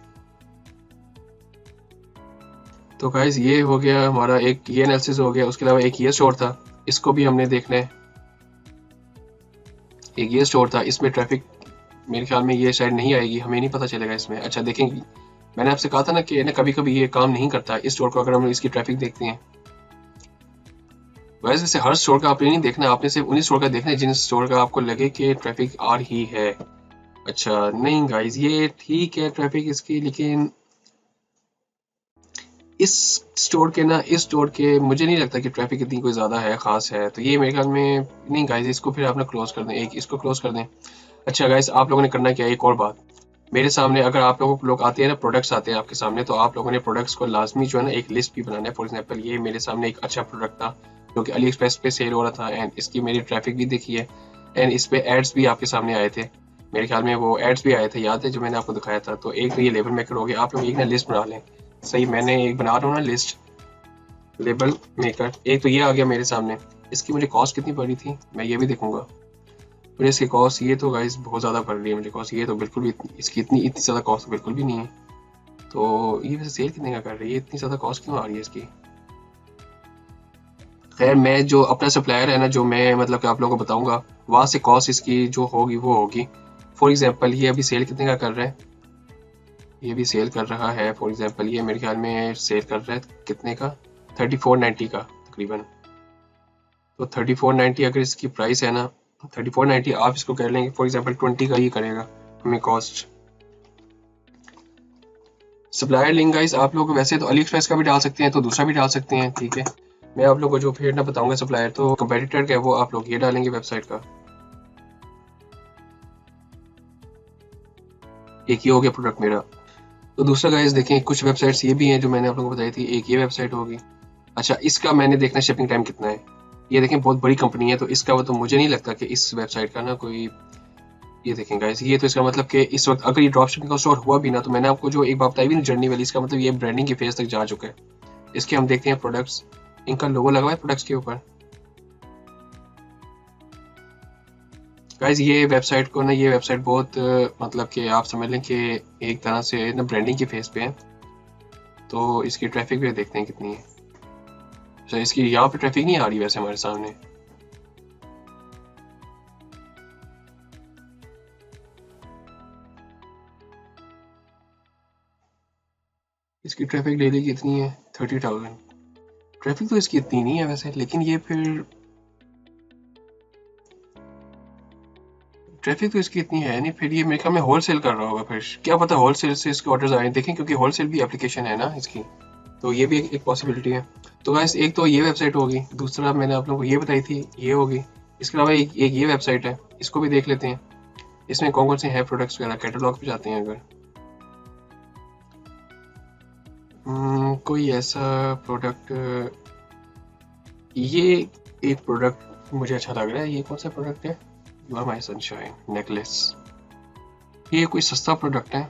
तो गाइस ये हो गया हमारा एक ये एनालिसिस हो गया। उसके अलावा एक ये स्टोर था, इसको भी हमने देखना है। एक ये स्टोर था, इसमें ट्रैफिक मेरे ख्याल में ये शायद नहीं आएगी, हमें नहीं पता चलेगा इसमें। अच्छा देखेंगे, मैंने आपसे कहा था ना कि कभी कभी ये काम नहीं करता इस स्टोर को। अगर हम इसकी ट्रैफिक देखते हैं, वैसे हर स्टोर का आपने नहीं देखना, आपने सिर्फ उन्हीं स्टोर का देखना है जिन स्टोर का आपको लगे कि ट्रैफिक आ रही है। अच्छा नहीं गाइज ये ठीक है ट्रैफिक इसकी, लेकिन इस स्टोर के मुझे नहीं लगता कि ट्रैफिक इतनी कोई ज़्यादा है, ख़ास है। तो ये मेरे ख्याल में नहीं गाइज, इसको फिर आप ना क्लोज कर दें, एक इसको क्लोज कर दें। अच्छा गाइज आप लोगों ने करना क्या है, एक और बात मेरे सामने, अगर आप लोग आते हैं ना, प्रोडक्ट्स आते हैं आपके सामने, तो आप लोगों ने प्रोडक्ट्स को लाजमी जो है ना एक लिस्ट भी बनाना है। फॉर एग्जांपल ये मेरे सामने एक अच्छा प्रोडक्ट था जो कि अली एक्सप्रेस पे सेल हो रहा था, एंड इसकी मेरी ट्रैफिक भी देखी है, एंड इस पे एड्स भी आपके सामने आए थे। मेरे ख्याल में वो एड्स भी आए थे, याद है जो मैंने आपको दिखाया था। तो एक तो ये लेबल मेकर हो गया, आप लोग एक ना लिस्ट बना लें। सही, मैंने एक बना रहा हूँ ना लिस्ट, लेबल मेकर। एक तो ये आ गया मेरे सामने, इसकी मुझे कॉस्ट कितनी पड़ी थी मैं ये भी देखूंगा। मुझे इसकी कॉस्ट ये तो गाइस बहुत ज़्यादा पड़ रही है मुझे कॉस्ट, ये तो बिल्कुल भी इसकी इतनी ज़्यादा कॉस्ट बिल्कुल भी नहीं है। तो ये वैसे सेल कितने का कर रही है, इतनी ज़्यादा कॉस्ट क्यों आ रही है इसकी? खैर मैं जो अपना सप्लायर है ना, जो मैं मतलब कि आप लोगों को बताऊंगा, वहाँ से कॉस्ट इसकी जो होगी वो होगी। फॉर एग्जांपल ये अभी सेल कितने का कर रहा है, ये भी सेल कर रहा है। फॉर एग्जांपल ये मेरे ख्याल में सेल कर रहा है कितने का, 3490 का तकरीबन। तो 3490 अगर इसकी प्राइस है ना, 3490 आप इसको कर लेंगे फॉर एग्जांपल 20 का ही करेगा हमें कॉस्ट। सप्लायर लिंक गाइस आप लोग वैसे तो अली एक्सप्रेस का भी डाल सकते हैं, तो दूसरा भी डाल सकते हैं, ठीक है। मैं आप लोगों को जो फिर ना बताऊंगा सप्लायर, तो कंपेटिटर का है वो आप लोग ये डालेंगे वेबसाइट का। एक ये हो गया प्रोडक्ट मेरा। तो दूसरा गाइस देखें कुछ वेबसाइट्स ये भी हैं जो मैंने आप लोगों को बताई थी, एक ये वेबसाइट होगी। अच्छा इसका मैंने देखना शिपिंग टाइम कितना है। ये देखें बहुत बड़ी कंपनी है, तो इसका वो तो मुझे नहीं लगता कि इस वेबसाइट का ना कोई, ये देखें गाइस ये तो इसका मतलब कि इस वक्त अगर ये ड्रॉप शिपिंग का स्टोर हुआ भी ना, तो मैंने आपको जो एक बात बताई भी ना जर्नी वाली, इसका मतलब ये ब्रांडिंग की फेज तक जा चुका है। इसके हम देखते हैं प्रोडक्ट्स, इनका लोगो लगा हुआ है प्रोडक्ट्स के ऊपर। गाइस ये वेबसाइट को ना, ये वेबसाइट बहुत मतलब कि आप समझ लें कि एक तरह से ना ब्रांडिंग की फेज पे है। तो इसकी ट्रैफिक भी देखते हैं कितनी है। अच्छा इसकी यहाँ पे ट्रैफिक नहीं आ रही वैसे हमारे सामने। इसकी ट्रैफिक डेली कितनी है, 30,000। ट्रैफिक तो इसकी इतनी नहीं है वैसे, लेकिन ये फिर ट्रैफिक तो इसकी इतनी है नहीं, फिर ये मेरे ख्याल में होलसेल कर रहा होगा। फिर क्या पता होलसेल से इसके ऑर्डर्स आए, देखें क्योंकि होलसेल भी एप्लीकेशन है ना इसकी। तो ये भी एक पॉसिबिलिटी है। तो गाइस एक तो ये वेबसाइट होगी, दूसरा मैंने आप लोगों को ये बताई थी ये होगी। इसके अलावा एक ये वेबसाइट है, इसको भी देख लेते हैं। इसमें कौन कौन से हैं प्रोडक्ट्स वगैरह, कैटलॉग पे जाते हैं अगर। कोई ऐसा प्रोडक्ट, ये एक प्रोडक्ट मुझे अच्छा लग रहा है। ये कौन सा प्रोडक्ट है? You are my sunshine necklace. ये कोई सस्ता प्रोडक्ट है।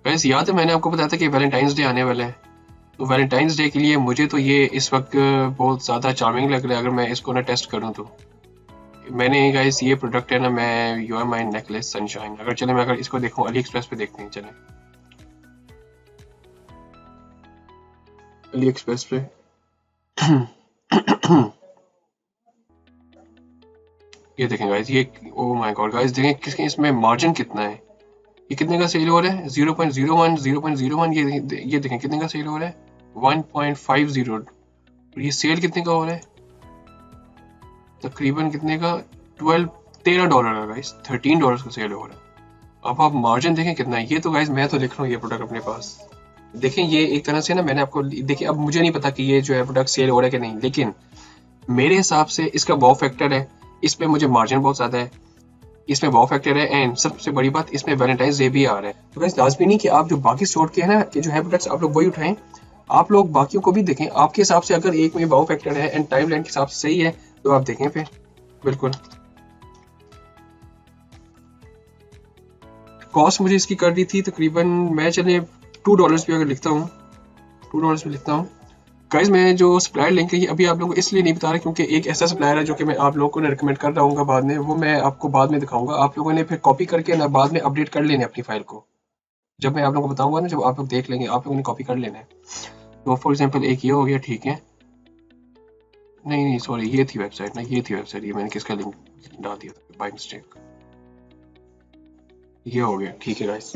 वैसे याद है मैंने आपको बताया था कि वैलेंटाइंस डे आने वाला है, तो वैलेंटाइंस डे के लिए मुझे तो ये इस वक्त बहुत ज़्यादा चार्मिंग लग रहा है अगर मैं इसको ना टेस्ट करूँ तो। मैंने गाइस ये प्रोडक्ट है ना, मैं you are my necklace sunshine, अगर चले मैं अगर इसको देखूँ अली एक्सप्रेस पे देखते हैं, चले अली एक्सप्रेस पे। ये देखें गाइस, ये ओ माय गॉड गाइस, देखें किसके इसमें मार्जिन कितना है। ये कितने का सेल हो रहा है? 0.01 0.01। ये देखें कितने का सेल हो रहा है, 1.50। ये सेल कितने का हो रहा है? तकरीबन कितने का? $13 का गाइस, $13 का सेल हो रहा है। अब आप मार्जिन देखें कितना है। ये तो गाइस मैं तो लिख रहा हूँ ये प्रोडक्ट अपने पास। देखें ये एक तरह से ना मैंने आपको, देखिए अब मुझे नहीं पता कि ये जो है प्रोडक्ट सेल हो रहा है कि नहीं, लेकिन मेरे हिसाब से इसका वाव फैक्टर है, इस पे मुझे मार्जिन बहुत ज्यादा है, इसमें वाव फैक्टर है, एंड सबसे बड़ी बात इसमें वैलेंटाइंस डे भी आ रहा है। तो गाइस लाजमी नहीं कि आप जो बाकी स्टोर के हैं ना कि जो है प्रोडक्ट्स आप लोग वही उठाएं, आप लोग बाकियों को भी देखें। आपके हिसाब से अगर एक में वाव फैक्टर है एंड टाइम लाइन के हिसाब से सही है तो आप देखें फिर। बिल्कुल कॉस्ट मुझे इसकी कर दी थी तकरीबन, मैं चले $2 भी अगर लिखता हूँ, $2 भी लिखता हूँ। गाइस मैं जो सप्लायर लिंक है ये अभी आप लोगों को इसलिए नहीं बता रहा क्योंकि एक ऐसा सप्लायर है जो कि मैं आप लोगों को रिकमेंड कर रहा हूँ बाद में, वो मैं आपको बाद में दिखाऊंगा। आप लोगों ने फिर कॉपी करके ना बाद में अपडेट कर लेने अपनी फाइल को, जब मैं आप लोगों को बताऊंगा ना, जब आप लोग देख लेंगे आप लोगों ने कॉपी कर लेना है। तो फॉर एग्जांपल एक ये हो गया, ठीक है। नहीं नहीं सॉरी, ये थी वेबसाइट ना, ये थी वेबसाइट, ये मैंने किसका लिंक डाल दिया था बाय मिस्टेक। ये हो गया, ठीक है गाइस,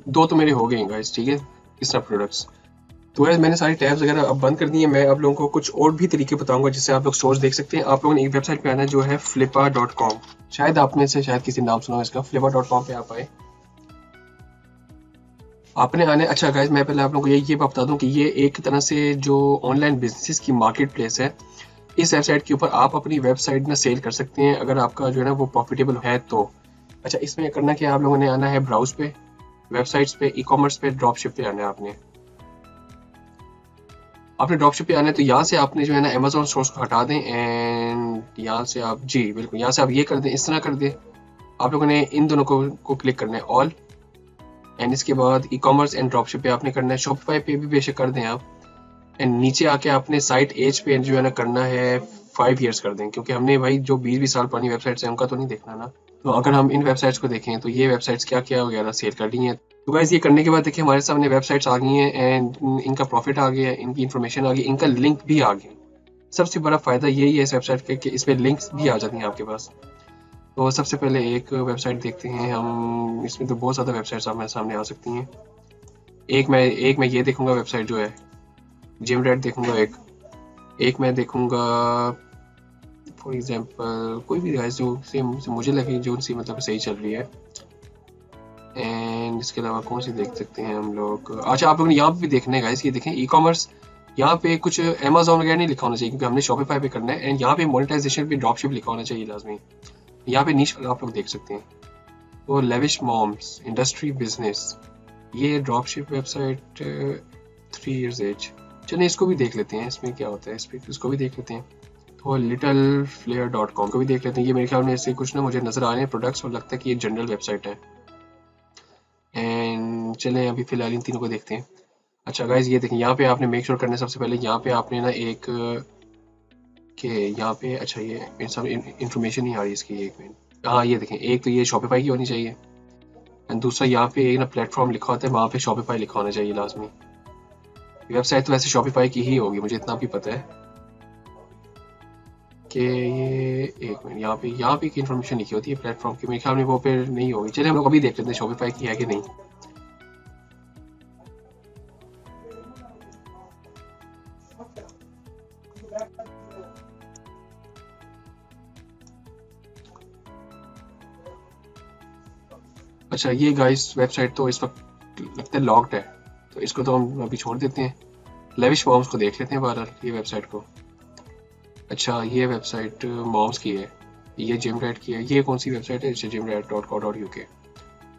दो तो मेरे हो गए गाइस, ठीक है इस तरह प्रोडक्ट्स। तो गाइस मैंने सारी टैब्स वगैरह अब बंद कर दी है। मैं आप लोगों को कुछ और भी तरीके बताऊंगा जिससे आप लोग स्टोर्स देख सकते हैं। आप लोगों ने एक वेबसाइट पे आना है जो है flippa.com, शायद आप में से शायद किसी नाम सुना हो इसका। flippa.com पे आप आए, आपने आने। अच्छा गाइस मैं पहले आप लोगों को ये बता दूं कि ये एक तरह से जो ऑनलाइन बिजनेस की मार्केट प्लेस है। इस वेबसाइट के ऊपर आप अपनी वेबसाइट ना सेल कर सकते हैं अगर आपका जो है ना वो प्रॉफिटेबल है तो। अच्छा इसमें करना क्या है, आप लोगों ने आना है ब्राउज पे, वेबसाइट्स पे, ई कॉमर्स पे, ड्रॉपशिप पे आना है आपने ड्रॉपशिप पे आना है। तो यहाँ से आपने जो है ना अमेजोन स्टोर्स को हटा दें एंड यहाँ से आप, जी बिल्कुल यहाँ से आप ये कर दें, इस तरह कर दें। आप लोगों ने इन दोनों को क्लिक करना है ऑल, एंड इसके बाद ई कॉमर्स एंड ड्रॉपशिप पे आपने करना है। शॉपिफाई पे भी बेशक कर दें आप, एंड नीचे आके आपने साइट एज पे जो है ना करना है 5 ईयर्स कर दें, क्योंकि हमने भाई जो 20-20 साल पुरानी वेबसाइट्स हैं उनका तो नहीं देखना ना। तो अगर हम इन वेबसाइट्स को देखें तो ये वेबसाइट्स क्या क्या वगैरह सेल कर ली हैं। तो गाइस ये करने के बाद देखिए हमारे सामने वेबसाइट्स आ गई हैं एंड इनका प्रॉफिट आ गया है, इनकी इन्फॉर्मेशन आ गई, इनका लिंक भी आ गया। सबसे बड़ा फायदा यही है इस वेबसाइट के कि इसमें लिंक्स भी आ जाती हैं आपके पास। तो सबसे पहले एक वेबसाइट देखते हैं हम, इसमें तो बहुत ज़्यादा वेबसाइट्स हमारे सामने आ सकती हैं। एक मैं ये देखूंगा वेबसाइट जो है जिम रेड देखूंगा, एक मैं देखूंगा फॉर एग्जांपल कोई भी गाइस जो सेम मुझे लगे जो सी मतलब सही चल रही है। एंड इसके अलावा कौन सी देख सकते हैं हम लोग। अच्छा आप लोगों ने यहाँ पे भी देखना है गाइस, ये देखें ई कॉमर्स, यहाँ पे कुछ अमेजोन वगैरह नहीं लिखा होना चाहिए क्योंकि हमने शॉपिफाई पे करना है। एंड यहाँ पे मोनेटाइजेशन पे ड्रॉपशिप लिखा होना चाहिए लाजमी। यहाँ पे नीच आप लोग देख सकते हैं। तो लेविश मॉम्स इंडस्ट्री बिजनेस, ये ड्रॉपशिप वेबसाइट 3 years एज, चलिए इसको भी देख लेते हैं, इसमें क्या होता है, इसको भी देख लेते हैं। तो littleFlair.com को भी देख लेते हैं। ये मेरे ख्याल में ऐसे कुछ ना मुझे नज़र आ रहे हैं प्रोडक्ट्स, और लगता है कि ये जनरल वेबसाइट है। एंड चलें अभी फ़िलहाल इन तीनों को देखते हैं। अच्छा गाइज ये देखें, यहाँ पे आपने मेक श्योर करना है सबसे पहले, यहाँ पे आपने ना एक के यहाँ पे, अच्छा ये सब इन्फॉर्मेशन नहीं आ रही इसकी, एक मिनट। हाँ ये देखें, एक तो ये शॉपिफाई की होनी चाहिए, एंड दूसरा यहाँ पे एक ना प्लेटफॉर्म लिखा होता है, वहाँ पे शॉपिफाई लिखा होना चाहिए लाजमी। वेबसाइट तो वैसे शॉपिफाई की ही होगी, मुझे इतना भी पता है कि ये एक मिनट यहाँ पे एक इन्फॉर्मेशन लिखी होती है प्लेटफॉर्म की, मेरे ख्याल में वो फिर नहीं होगी। चलिए हम लोग अभी देख लेते हैं शॉपिफाई की है कि नहीं। अच्छा ये गाइस वेबसाइट तो इस वक्त लगता है लॉक्ड है, तो इसको तो हम अभी छोड़ देते हैं। लेविश मॉम्स को देख लेते हैं बहरहाल, ये वेबसाइट को। अच्छा, ये वेबसाइट मॉम्स की है, ये जिमरैट की है। ये कौन सी वेबसाइट है? gymrat.co.uk।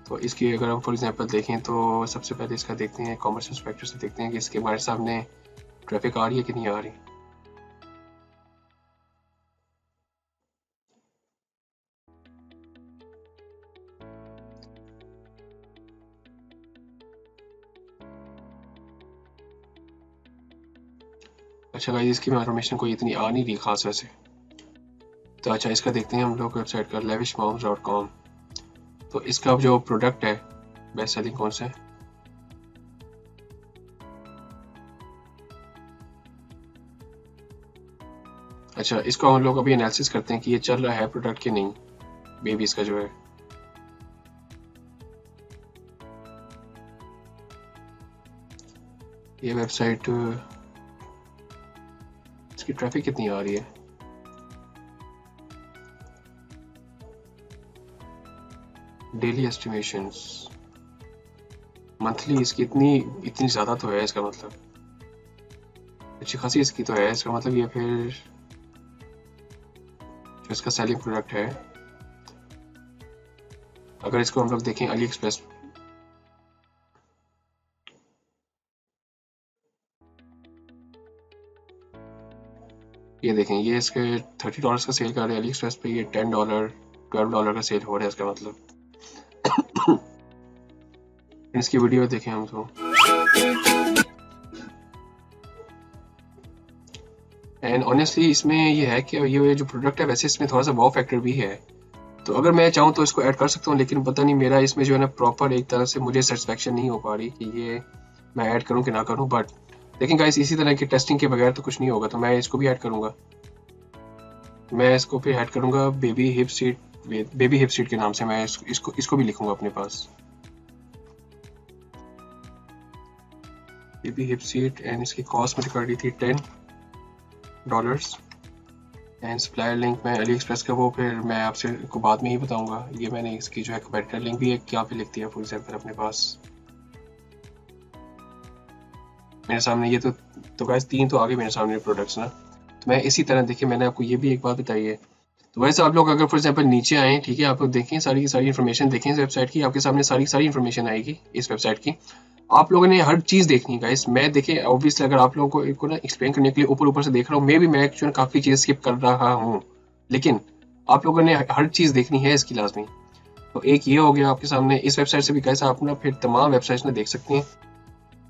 तो इसकी अगर हम फॉर एग्जांपल देखें तो सबसे पहले इसका देखते हैं, कॉमर्स इंस्पेक्टर से देखते हैं कि इसके हमारे सामने ट्रैफिक आ रही है कि नहीं आ रही। अच्छा गाइस, इसकी इंफॉर्मेशन कोई इतनी आ नहीं रही खास वैसे। तो अच्छा, इसका देखते हैं हम लोग वेबसाइट का lavishmoms.com। तो इसका जो प्रोडक्ट है बेस्ट सेलिंग कौन सा है? अच्छा, इसको हम लोग अभी एनालिसिस करते हैं कि ये चल रहा है प्रोडक्ट कि नहीं, बेबीज का जो है। ये वेबसाइट इसकी ट्रैफिक कितनी आ रही है? डेली एस्टिमेशंस, मंथली इसकी इतनी ज़्यादा तो है, इसका मतलब अच्छी खासी इसकी तो है। इसका मतलब ये फिर जो इसका सेलिंग प्रोडक्ट है, अगर इसको हम लोग देखें अली एक्सप्रेस, ये देखें, ये इसके $30 का सेल कर रहे हैं अली एक्सप्रेस पे, ये $10 $12 का सेल हो रहा है। इसका मतलब इसकी वीडियो देखें हम तो, एंड ऑनेस्टली इसमें ये है कि ये जो प्रोडक्ट है वैसे इसमें थोड़ा सा वाव फैक्टर भी है। तो अगर मैं चाहूँ तो इसको ऐड कर सकता हूँ, लेकिन पता नहीं मेरा इसमें जो है ना प्रॉपर एक तरह से मुझे सेटिस्फेक्शन नहीं हो पा रही कि ये मैं ऐड करूँ कि ना करूँ। बट लेकिन गाइस, इसी तरह की टेस्टिंग के बगैर तो कुछ नहीं होगा, तो मैं इसको भी ऐड करूँगा। मैं इसको फिर ऐड करूँगा बेबी हिप सीट के नाम से। मैं इसको भी लिखूँगा अपने पास, बेबी हिप सीट। एंड इसकी कॉस्ट मैंने कर दी थी $10। एंड सप्लायर लिंक मैं अली एक्सप्रेस का वो फिर मैं आपसे को बाद में ही बताऊंगा। ये मैंने इसकी जो है कंपेटिटर लिंक भी एक क्या पे लिख दिया फॉर एग्जांपल अपने पास मेरे सामने। ये तो गाइस 3 तो आ गए मेरे सामने प्रोडक्ट्स ना। तो मैं इसी तरह देखिए, मैंने आपको ये भी एक बात बताई है। तो वैसे आप लोग अगर फॉर एग्जांपल नीचे आए, ठीक है, आप लोग देखें सारी की सारी इन्फॉर्मेशन देखें इस वेबसाइट की, आपके सामने सारी इन्फॉर्मेशन आएगी इस वेबसाइट की। आप लोगों ने हर चीज़ देखनी है गाइस। मैं देखें ऑब्वियसली अगर आप लोगों को ना एक्सप्लेन करने के लिए ऊपर से देख रहा हूँ, मैं एक्चुअली काफ़ी चीज़ स्किप कर रहा हूँ, लेकिन आप लोगों ने हर चीज़ देखनी है इसकी लाजमी। तो एक ये हो गया आपके सामने। इस वेबसाइट से भी गाइस आप ना फिर तमाम वेबसाइट्स में देख सकते हैं।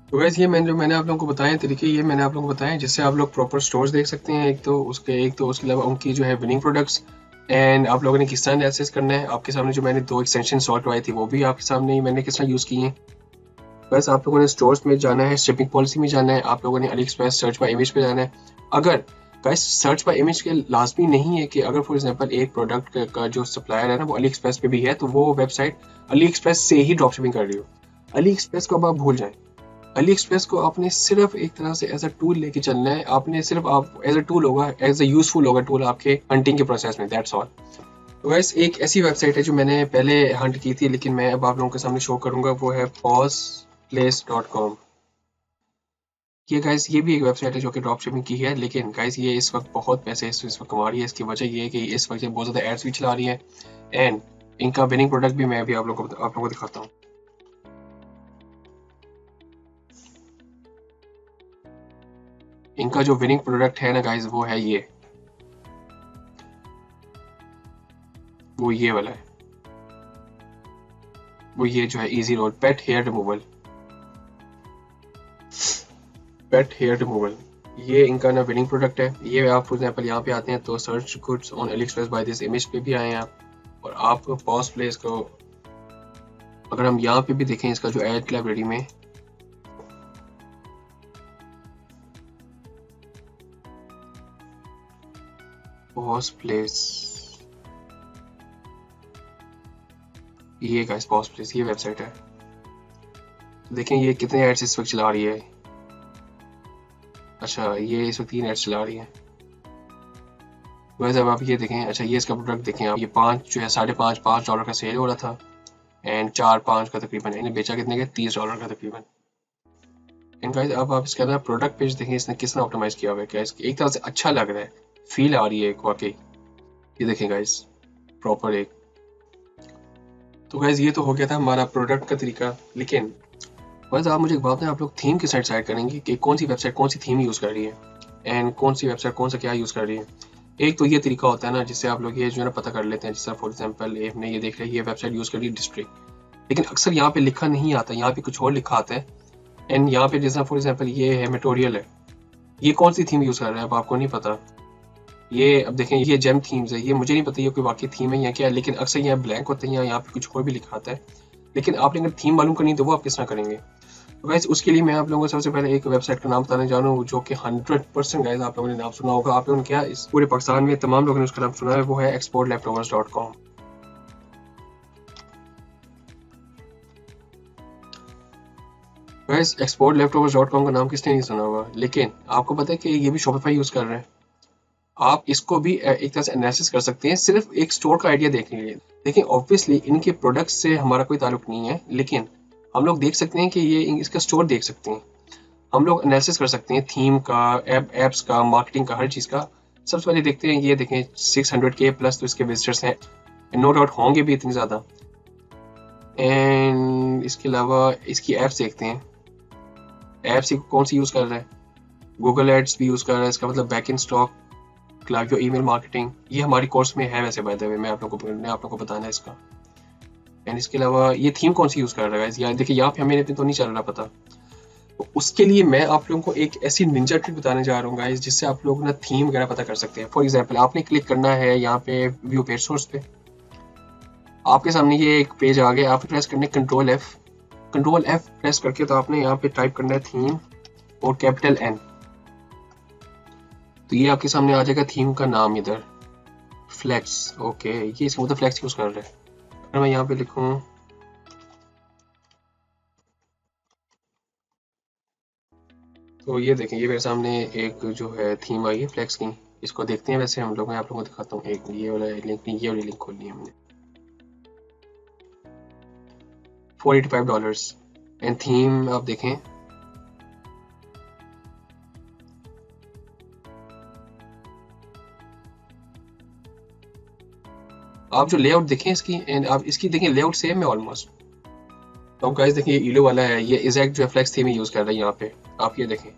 तो गाइस ये मैंने आप लोगों को बताए तरीके, ये मैंने आप लोगों को बताए जिससे आप लोग प्रॉपर स्टोर्स देख सकते हैं। एक तो उसके अलावा उनकी जो है विनिंग प्रोडक्ट्स, एंड आप लोगों ने किस तरह एनालिसिस करना है। आपके सामने जो मैंने 2 एक्सटेंशन इंस्टॉल करवाई थी वो भी आपके सामने मैंने किस तरह यूज़ किए हैं। बस आप लोगों ने स्टोर्स में जाना है, शिपिंग पॉलिसी में जाना है, आप लोगों ने Ali express search by image पे जाना है। अगर गाइस सर्च बाय इमेज के लाजमी नहीं है कि अगर फॉर एग्जांपल एक प्रोडक्ट का जो सप्लायर है ना वो अली एक्सप्रेस पे भी है, तो वो वेबसाइट अली एक्सप्रेस से ही ड्रॉप शिपिंग कर रही हो। अली एक्सप्रेस को अब आप भूल जाएं। अली एक्सप्रेस को आपने सिर्फ एक तरह से एज अ टूल लेके चलना है। आपने सिर्फ आप एज अ टूल होगा, एज अ यूजफुल होगा टूल आपके हंटिंग के प्रोसेस में, दैट्स ऑल। तो गाइस एक ऐसी वेबसाइट है जो मैंने पहले हंट की थी, लेकिन मैं अब आप लोगों के सामने शो करूंगा, वो है pawsplace.com। ये गाइस ये भी एक वेबसाइट है जो कि ड्रॉप शिपिंग की है, लेकिन गाइस ये इस वक्त बहुत पैसे इस वक्त कमा रही है। इसकी वजह ये है कि इस वक्त ये बहुत ज़्यादा एड्स भी चला रही है, एंड इनका विनिंग प्रोडक्ट भी मैं अभी आप लोगों को दिखाता हूँ। इनका जो विनिंग प्रोडक्ट है ना गाइस वो है ये वाला है, वो ये जो है इजी रोल पेट हेयर रिमूवल। ये इनका ना विनिंग प्रोडक्ट है। ये आप फॉर एग्जांपल यहाँ पे आते हैं तो search goods on Ali express by this image पे भी आए हैं आप, और आप पॉज प्लेस को अगर हम यहाँ पे भी देखें, इसका जो ऐड लाइब्रेरी में पॉज प्लेस, ये गाइस पॉज प्लेस ये वेबसाइट है। तो देखें ये कितने एड्स इस वक्त चला रही है। अच्छा ये इस वक्त 3 एड्स चला रही है। वैसे अब आप ये देखें, अच्छा ये इसका प्रोडक्ट देखें आप, ये 5 जो है $5.5 $5 का सेल हो रहा था, एंड 4-5 का तकरीबन, यानी बेचा कितने का, $30 का तकरीबन। एंड गाइस अब आप इसके अंदर प्रोडक्ट पेज देखें इसने किस तरह ऑप्टिमाइज किया हुआ है, क्या एक तरह से अच्छा लग रहा है, फील आ रही है एक वाकई। ये देखें गाइस प्रॉपर एक। तो गाइस ये तो हो गया था हमारा प्रोडक्ट का तरीका, लेकिन बस आप मुझे एक बात है, आप लोग थीम के साइड डिसाइड करेंगे कि कौन सी वेबसाइट कौन सी थीम यूज़ कर रही है एंड कौन सी वेबसाइट कौन सा क्या यूज़ कर रही है। एक तो ये तरीका होता है ना जिससे आप लोग ये जो है ना पता कर लेते हैं, जैसे फॉर एग्जांपल आपने ये देख लिया ये वेबसाइट यूज़ कर रही है डिस्ट्रिक्ट, लेकिन अक्सर यहाँ पे लिखा नहीं आता, यहाँ पे कुछ और लिखा आता है। एंड यहाँ पे जैसा फॉर एग्जांपल ये है मेटोरियल है, ये कौन सी थीम यूज़ कर रहा है अब आपको नहीं पता। ये अब देखें ये जेम थीम्स है, ये मुझे नहीं पता ये कोई वाकई थीम है या क्या है, लेकिन अक्सर यहाँ ब्लैंक होते हैं, यहाँ पे कुछ और भी लिखा आता है। लेकिन आपने अगर थीम मालूम करनी तो वो आप किस तरह करेंगे। तो गाइस उसके लिए मैं आप लोगों को सबसे पहले एक वेबसाइट का नाम बताने जा रहा हूँ जो कि 100% गाइस आप लोगों ने नाम सुना होगा। आप लोगों ने क्या इस पूरे पाकिस्तान में तमाम लोगों ने उसका नाम सुना है, वो है exportleftovers.com। गाइस exportleftovers.com का नाम किसने नहीं सुना होगा, लेकिन आपको पता है कि ये भी शॉपिफाई यूज कर रहे हैं। आप इसको भी एक तरह से एनालिसिस कर सकते हैं सिर्फ एक स्टोर का आइडिया देखने के लिए। देखिए ऑब्वियसली इनके प्रोडक्ट्स से हमारा कोई ताल्लुक नहीं है, लेकिन हम लोग देख सकते हैं कि ये इसका स्टोर देख सकते हैं, हम लोग एनालिसिस कर सकते हैं थीम का, एप्स का, मार्केटिंग का, हर चीज़ का। सबसे पहले देखते हैं, ये देखें 600K प्लस तो इसके विजिटर्स हैं, नो डाउट होंगे भी इतने ज़्यादा। एंड इसके अलावा इसकी एप्स देखते हैं, एप्स कौन सी यूज़ कर रहा है, गूगल एड्स भी यूज़ कर रहा है, इसका मतलब back in stock, Klaviyo email marketing, ये हमारी कोर्स में है वैसे बाय द वे, मैं आप लोगों को बताना है इसका। एंड इसके अलावा ये थीम कौन सी यूज़ कर रहा है यार, देखिए यहाँ पे हमें तो नहीं चल रहा पता। तो उसके लिए मैं आप लोगों को एक ऐसी निंजा ट्रिक बताने जा रहा हूँ गाइस, जिससे आप लोग ना थीम वगैरह पता कर सकते हैं। फॉर एग्जांपल आपने क्लिक करना है यहाँ पे व्यू पेज सोर्स पे, आपके सामने ये एक पेज आ गया, आपने प्रेस करना है कंट्रोल एफ प्रेस करके, तो आपने यहाँ पे टाइप करना है थीम और कैपिटल N, तो ये आपके सामने आ जाएगा थीम का नाम इधर, फ्लेक्स। ओके ये इसका मतलब फ्लेक्स यूज कर रहे हैं। अगर मैं यहाँ पे लिखूँ तो ये देखें ये मेरे सामने एक जो है थीम आई है फ्लेक्स की, इसको देखते हैं। वैसे हम लोग, मैं आप लोगों को दिखाता हूँ, एक ये वाला लिंक नहीं, ये वाली लिंक खोली है हमने, $485 एंड थीम आप देखें, आप जो लेआउट देखें इसकी, एंड आप इसकी देखें लेआउट सेम है ऑलमोस्ट। तो आप गाइस देखिए ईलो वाला है, ये एग्जैक्ट जो है फ्लेक्स थीम यूज कर रहा है यहाँ पे, आप ये देखें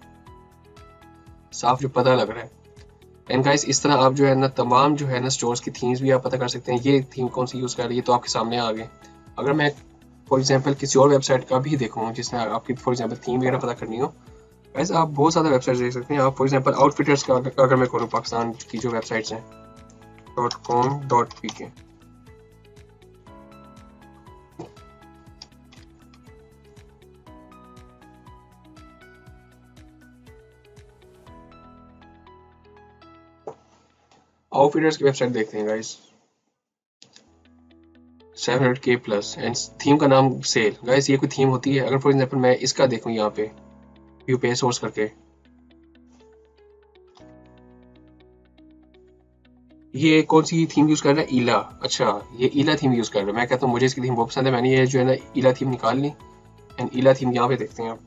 साफ जो पता लग रहा है। एंड गाइस इस तरह आप जो है ना तमाम जो है ना स्टोर्स की थीम्स भी आप पता कर सकते हैं, ये थीम कौन सी यूज कर रही है तो आपके सामने आ गए। अगर मैं फॉर एग्जांपल किसी और वेबसाइट का भी देखूँ जिसमें आपकी फॉर एग्जांपल थीम वगैरह पता करनी हो, गाइस आप बहुत ज़्यादा वेबसाइट देख सकते हैं। आप फॉर एग्जांपल आउटफिटर्स का अगर मैं करूँ, पाकिस्तान की जो वेबसाइट्स हैं .com.pk, आउटफिटर्स की वेबसाइट देखते हैं guys, 700K plus and theme का नाम सेल। गाइस ये कोई थीम होती है? अगर फॉर एग्जांपल मैं इसका देखूं यहाँ पे व्यू पेज सोर्स करके, ये कौन सी थीम यूज कर रहा है, ईला। अच्छा ये ईला थीम यूज कर रहा है, मैं कहता हूँ मुझे इसकी थीम बहुत पसंद है, मैंने ये जो है ना ईला थीम निकाल ली एंड ईला थीम यहाँ पे देखते हैं आप।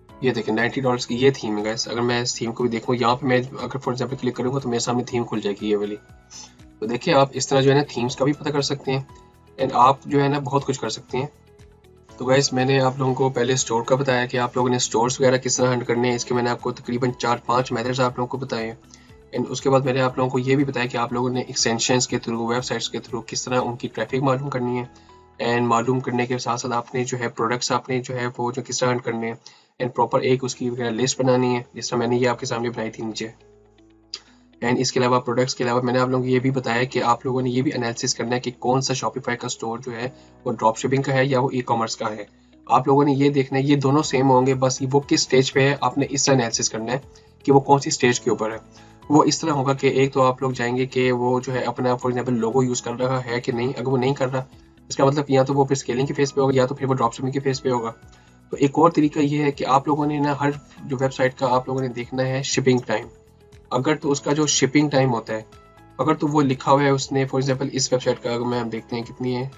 ये देखें $90 की ये थीम है गाइस। अगर मैं इस थीम को भी देखूँ यहाँ पे, मैं अगर फॉर एग्जांपल क्लिक करूँगा तो मेरे सामने थीम खुल जाएगी ये वाली। तो देखिए आप इस तरह जो है ना थीम्स का भी पता कर सकते हैं एंड आप जो है ना बहुत कुछ कर सकते हैं। तो गाइस मैंने आप लोगों को पहले स्टोर का बताया कि आप लोगों ने स्टोर्स वगैरह किस तरह हैंडल करने हैं, इसके मैंने आपको तकरीबन 4-5 मेथड्स आप लोगों को बताए हैं। एंड उसके बाद मैंने आप लोगों को ये भी बताया कि आप लोगों ने एक्सटेंशंस के थ्रू, वेबसाइट्स के थ्रू किस तरह उनकी ट्रैफिक मालूम करनी है। एंड मालूम करने के साथ साथ आपने जो है प्रोडक्ट्स आपने जो है वो जो किस तरह हैंडल करने हैं एंड प्रॉपर एक उसकी लिस्ट बनानी है, जिस तरह मैंने ये आपके सामने बनाई थी नीचे। एंड इसके अलावा प्रोडक्ट्स के अलावा मैंने आप लोगों को ये भी बताया कि आप लोगों ने ये भी एनालिसिस करना है कि कौन सा शॉपिफाई का स्टोर जो है वो ड्रॉप शिपिंग का है या वो ई-कॉमर्स का है। आप लोगों ने ये देखना है ये दोनों सेम होंगे, बस वो किस स्टेज पे है आपने इस तरह एनालिसिस करना है कि वो कौन सी स्टेज के ऊपर है। वो इस तरह होगा कि एक तो आप लोग जाएंगे कि वो जो है अपना फॉर एग्जाम्पल लोगो यूज़ कर रहा है कि नहीं, अगर वो नहीं कर रहा इसका मतलब या तो वो फिर स्केलिंग के फेस पे होगा या तो फिर वो ड्रॉप शिपिंग के फेस पे होगा। तो एक और तरीका ये है कि आप लोगों ने ना हर जो वेबसाइट का आप लोगों ने देखना है शिपिंग टाइम। अगर तो उसका जो शिपिंग टाइम होता है, अगर तो वो लिखा हुआ है उसने, फॉर एग्जांपल इस वेबसाइट का अगर हम देखते हैं कितनी है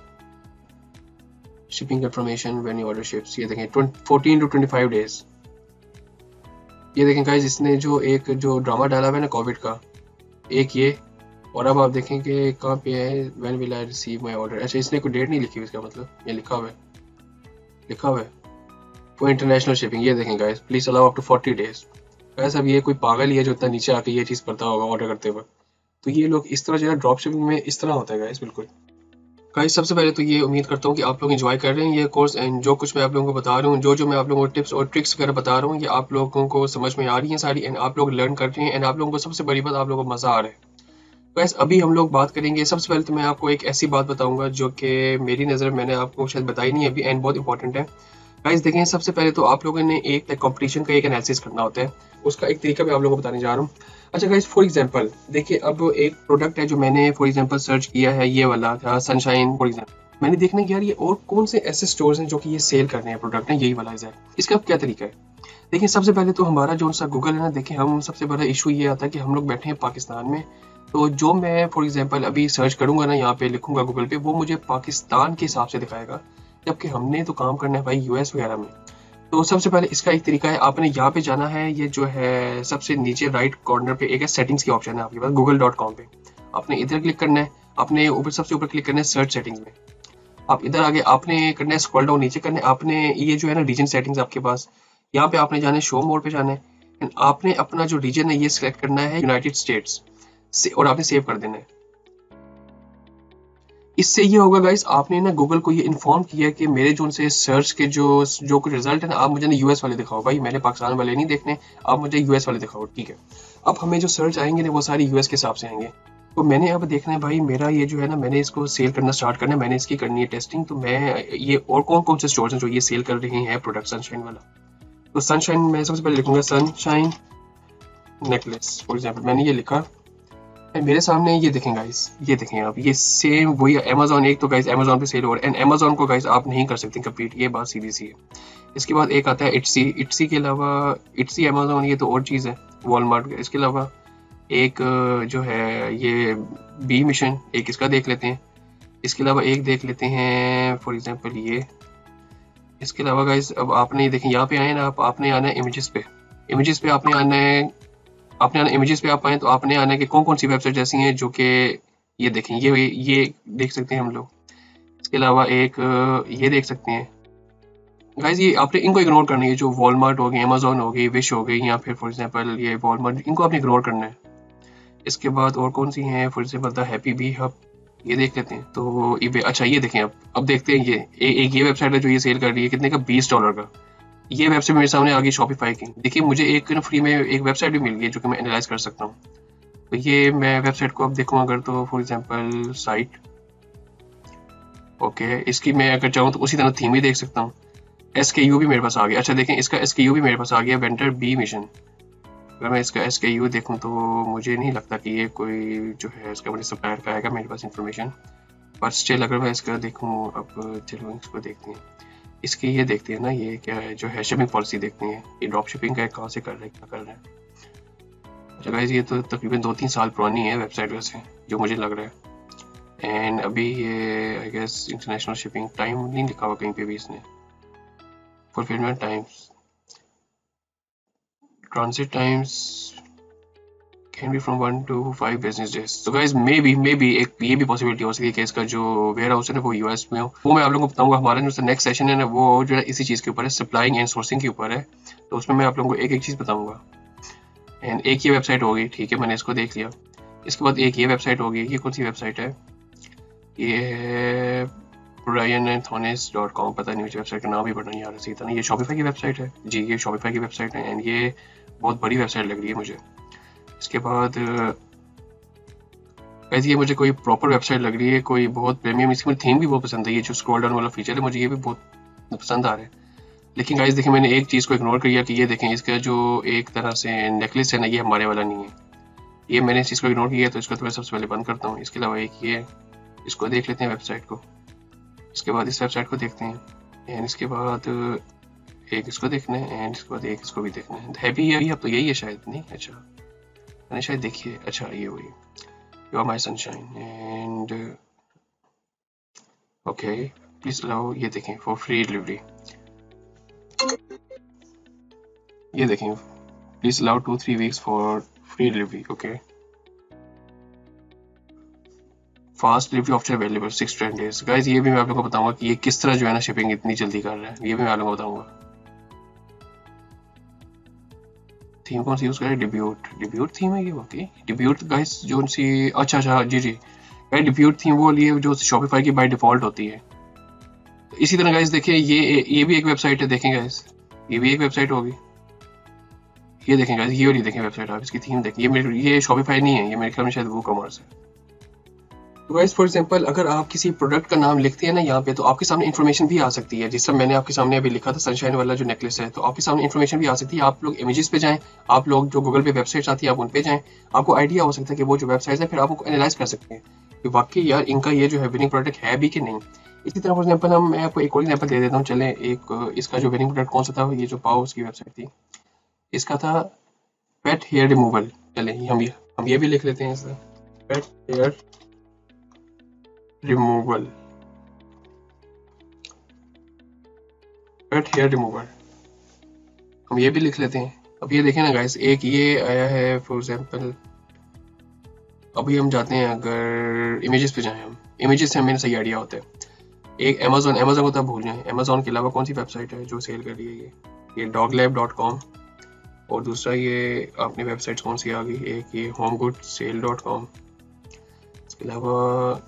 shipping information when you order ships, ये देखें 14 to 25 डेज। ये देखें गाइस, इसने जो ड्रामा डाला हुआ है ना कोविड का, एक ये, और अब आप देखेंगे कहाँ पे है when will I receive my order. अच्छा, इसने कोई डेट नहीं लिखी हुई, इसका मतलब ये लिखा हुआ है फॉर इंटरनेशनल शिपिंग। ये देखें guys, please allow up to 40 days. Guys अब ये कोई पागल ही है जो इतना नीचे आके ये चीज़ पढ़ता होगा ऑर्डर करते हुए। तो ये लोग इस तरह जो है ड्रॉप शिपिंग में इस तरह होता है गाइस, बिल्कुल। गाइस सबसे पहले तो ये उम्मीद करता हूँ कि आप लोग एंजॉय कर रहे हैं ये कोर्स, एंड जो कुछ मैं आप लोगों को बता रहा हूँ, जो मैं आप लोगों को टिप्स और ट्रिक्स वगैरह बता रहा हूँ, ये आप लोगों को समझ में आ रही है सारी, एंड आप लोग लर्न कर रहे हैं, एंड आप लोगों को सबसे बड़ी बात, आप लोगों को मज़ा आ रहा है। गाइस अभी हम लोग बात करेंगे, सबसे पहले तो मैं आपको एक ऐसी बात बताऊंगा जो कि मेरी नज़र मैंने आपको शायद बताई नहीं अभी, एंड बहुत इंपॉर्टेंट है। गाइस देखें, सबसे पहले तो आप लोगों ने एक कंपटीशन का एक एनालिसिस करना होता है, उसका एक तरीका मैं आप लोगों को बताने जा रहा हूँ। अच्छा गाइस, फॉर एग्जांपल देखिए, अब एक प्रोडक्ट है जो मैंने फॉर एग्जांपल सर्च किया है, ये वाला था सनशाइन फॉर एग्जांपल। मैंने देखना कि यार ये और कौन से ऐसे स्टोर्स हैं जो कि ये सेल कर रहे हैं प्रोडक्ट है, यही वाला है। इसका अब क्या तरीका है, देखिए सबसे पहले तो हमारा जो सा गूगल है ना, देखिए हम सबसे बड़ा इशू ये आता है कि हम लोग बैठे हैं पाकिस्तान में। तो जो मैं फॉर एग्जांपल अभी सर्च करूंगा ना, यहाँ पे लिखूंगा गूगल पे, वो मुझे पाकिस्तान के हिसाब से दिखाएगा, जबकि हमने तो काम करना है भाई यूएस वगैरह में। तो सबसे पहले इसका एक तरीका है, आपने यहाँ पे जाना है, ये जो है सबसे नीचे राइट कॉर्नर पे एक है सेटिंग्स की ऑप्शन है आपके पास google.com पे, आपने इधर क्लिक करना है, आपने ऊपर सबसे ऊपर क्लिक करना है सर्च सेटिंग्स में। आप इधर आगे आपने करना है स्क्रॉल डाउन नीचे करना है, आपने ये जो है ना रीजन सेटिंग्स आपके पास, यहाँ पे आपने जाना है शो मोड पे जाना है, एंड आपने अपना जो रीजन है ये सिलेक्ट करना है यूनाइटेड स्टेट्स से, और आपने सेव कर देना है। इससे ये होगा गाइस, आपने ना गूगल को ये इन्फॉर्म किया कि मेरे जो उनसे सर्च के जो कुछ रिजल्ट है ना, आप मुझे ना यूएस वाले दिखाओ, भाई मैंने पाकिस्तान वाले नहीं देखने, आप मुझे यूएस वाले दिखाओ, ठीक है। अब हमें जो सर्च आएंगे ना वो सारे यूएस के हिसाब से आएंगे। तो मैंने अब देखना है भाई, मेरा ये जो है ना, मैंने इसको सेल करना स्टार्ट करना है, मैंने इसकी करनी है टेस्टिंग। तो मैं ये और कौन कौन से स्टोर्स हैं जो ये सेल कर रहे हैं प्रोडक्ट सनशाइन वाला। तो सनशाइन मैं सबसे पहले लिखूंगा सनशाइन नेकलेस फॉर एग्जाम्पल, मैंने ये लिखा, मेरे सामने ये देखें गाइस, ये देखें आप, ये सेम वही अमेजोन, एक तो गाइस अमेजोन पे सेल हो रहा है, एंड अमेजोन को गाइस आप नहीं कर सकते कम्पीट, ये बात सीधी सी है। इसके बाद एक आता है इट्सी, इट्सी के अलावा, इट्सी अमेजोन ये तो और चीज़ है वॉलमार्ट। इसके अलावा एक जो है ये बी मिशन, एक इसका देख लेते हैं। इसके अलावा एक देख लेते हैं फॉर एग्जांपल ये। इसके अलावा गाइस अब आपने देखें यहाँ पे आए ना, आपने आना है इमेजेस पे, इमेजेस पे आपने आना है, इमेजेस पे आप आए तो आपने आना है कि कौन कौन सी वेबसाइट ऐसी हैं जो कि ये देखें, ये देख सकते हैं हम लोग। इसके अलावा एक ये देख सकते हैं गाइस, ये आपने इनको इग्नोर करना है, जो वॉलमार्ट हो गई, अमेजोन हो गई, विश हो गई, या फिर फॉर एग्जांपल ये वॉलमार्ट, इनको आपने इग्नोर करना है। इसके बाद और कौन सी हैं, for example the happy B hub, ये देख लेते हैं। तो ये अच्छा ये देखें, अब देखते हैं ये एक ये वेबसाइट है जो ये सेल कर रही है कितने का, $20 का। ये वेबसाइट मेरे सामने आ गई शॉपिफाई की, देखिए मुझे एक फ्री में एक वेबसाइट भी मिल गई जो कि मैं एनालाइज कर सकता हूँ। तो ये मैं वेबसाइट को अब देखूँ अगर, तो फॉर एग्जांपल साइट, ओके, इसकी मैं अगर चाहूँ तो उसी तरह थीम ही देख सकता हूँ। SKU भी मेरे पास आ गया, अच्छा देखें इसका SKU भी मेरे पास आ गया, वेंडर बी मिशन। अगर मैं इसका SKU देखूँ तो मुझे नहीं लगता कि ये कोई जो है इसका मुझे सप्लायर का आएगा मेरे पास इन्फॉर्मेशन, पर स्टिल अगर मैं इसका देखूँ, अब चलो इसको देखते हैं। इसकी ये देखते हैं ना, ये क्या है जो है शिपिंग पॉलिसी देखते हैं, ये ड्रॉप शिपिंग का कहाँ से कर रहे हैं, क्या कर रहे हैं। अच्छा गाइस, ये तो तकरीबन 2-3 साल पुरानी है वेबसाइट वैसे, जो मुझे लग रहा है। एंड अभी ये I guess international shipping time नहीं लिखा हुआ कहीं पे भी इसने, fulfillment times, transit times can be from 1 to 5 business days. तो गाइस मे बी एक ये भी पॉसिबिलिटी हो सकती है कि इसका जो वेयर हाउस है ना वो यूएस में हो, वो मैं आप लोगों को बताऊंगा। हमारा जो नेक्स्ट सेशन है ना वो जो है इसी चीज़ के ऊपर है, सप्लाइंग एंड सोर्सिंग के ऊपर है, तो उसमें मैं आप लोगों को एक एक चीज़ बताऊंगा। एंड एक ये वेबसाइट होगी, ठीक है, मैंने इसको देख लिया। इसके बाद एक ये वेबसाइट होगी, ये कौन सी वेबसाइट है, ये है brianandthonis.com, पता नहीं मुझे वेबसाइट का नाम भी पढ़ना नहीं आ रहा सही था। ये शॉपिफाई की वेबसाइट है जी, ये शॉपिफाई की वेबसाइट है, एंड ये बहुत बड़ी वेबसाइट लग रही है मुझे। इसके बाद ऐसी ये मुझे कोई प्रॉपर वेबसाइट लग रही है, कोई बहुत प्रीमियम, इसकी मुझे थीम भी बहुत पसंद है, ये जो स्क्रॉल डाउन वाला फीचर है मुझे ये भी बहुत पसंद आ रहा है। लेकिन गाइस देखिए मैंने एक चीज़ को इग्नोर किया कि ये देखें इसका जो एक तरह से नेकलेस है ना, ये हमारे वाला नहीं है, ये मैंने इस चीज़ को इग्नोर किया, तो इसको तो मैं सबसे पहले बंद करता हूँ। इसके अलावा एक ये, इसको देख लेते हैं वेबसाइट को। इसके बाद इस वेबसाइट को देखते हैं, एंड इसके बाद एक इसको देखना है, एंड इसके बाद एक इसको भी देखना है भी अभी अब तो यही है शायद, नहीं? अच्छा मैंने शायद देखी है, अच्छा ये वही you are my sunshine and okay please allow, ये देखें फॉर फ्री डिलीवरी, ये देखें please allow 2-3 weeks for free delivery, okay fast delivery option available 6-10 days. Guys ये भी मैं आप लोगों को बताऊंगा कि ये किस तरह जो है ना शिपिंग इतनी जल्दी कर रहा है, ये भी मैं आप लोगों को बताऊंगा। थीम कौन सी यूज करें? डिब्यूट थीम है ये, ओके डिब्यूट गाइस जो सी, अच्छा जी गाइस डिब्यूट थीम वो लिए जो शॉपिफाई की बाय डिफॉल्ट होती है। इसी तरह गाइस देखिए ये भी एक वेबसाइट है, देखें गाइस ये भी एक वेबसाइट होगी, ये देखें गाइस ये वाली देखें वेबसाइट, आप इसकी थीम देखें, ये शॉपिफाई नहीं है, ये मेरे ख्याल में शायद वो कॉमर्स है। तो गाइस फॉर एग्जांपल अगर आप किसी प्रोडक्ट का नाम लिखते हैं ना यहाँ पे, तो आपके सामने इन्फॉर्मेशन भी आ सकती है, जिस तरह मैंने आपके सामने अभी लिखा था सनशाइन वाला जो नेकलेस है, तो आपके सामने इन्फॉर्मेशन भी आ सकती है। आप लोग इमेजेस पे जाएं, आप लोग जो गूगल पे वेबसाइट्स आती है आप उन पे जाएं, आपको आइडिया हो सकता है कि वो जो वेबसाइट्स है, फिर आप उनको एनालाइज कर सकते हैं कि वाकई यार इनका ये जो है विनिंग प्रोडक्ट है भी कि नहीं। इसी तरह फॉर एग्जाम्पल मैं आपको एक और एग्जाम्पल दे देता हूँ, चले एक इसका जो विनिंग प्रोडक्ट कौन सा था, ये जो पाओस की वेबसाइट थी, इसका था पेट हेयर रिमूवल। चले हम ये भी लिख लेते हैं इसका, पेट हेयर रिमूवल, पेट हेयर रिमूवर, हम ये भी लिख लेते हैं। अब ये देखें ना गाइस, एक ये आया है फॉर एग्जांपल, अभी हम जाते हैं अगर इमेजेस पे जाएं, हम इमेजेस से हमें सही आइडिया होता है। एक अमेजोन को तो भूल जाएं, अमेजोन के अलावा कौन सी वेबसाइट है जो सेल कर रही है, ये doglab.com, और दूसरा ये आपने वेबसाइट कौन सी आ गई, एक ये homegoodSale.com, इसके अलावा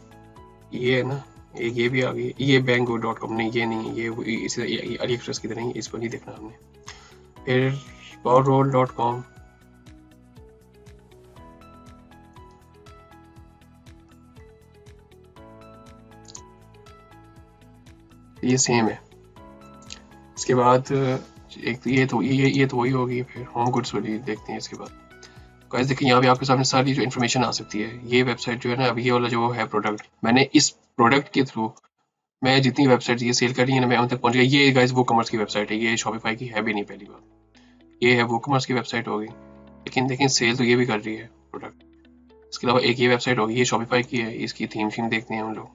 ये है ना, एक ये भी आ गई, ये banggood.com, नहीं ये नहीं, ये इसी अली एक्सप्रेस की तरह ही, इसको नहीं देखना हमने। फिर powerroll.com, ये सेम है। इसके बाद एक ये तो वही होगी, फिर होम गुड्स वाली देखते हैं। इसके बाद गाइस देखिए यहाँ पे आपके सामने सारी जो इन्फॉर्मेशन आ सकती है। ये वेबसाइट जो है ना, अभी ये वाला जो है प्रोडक्ट, मैंने इस प्रोडक्ट के थ्रू मैं जितनी वेबसाइट ये सेल कर रही है ना, मैं उन तक पहुंच गया। ये गाइस वो कॉमर्स की वेबसाइट है, ये शॉपिफाई की है भी नहीं, पहली बात ये है वो कॉमर्स की वेबसाइट होगी, लेकिन सेल तो ये भी कर रही है प्रोडक्ट। इसके अलावा एक ये वेबसाइट होगी, ये शॉपिफाई की है, इसकी थीम देखते हैं हम लोग।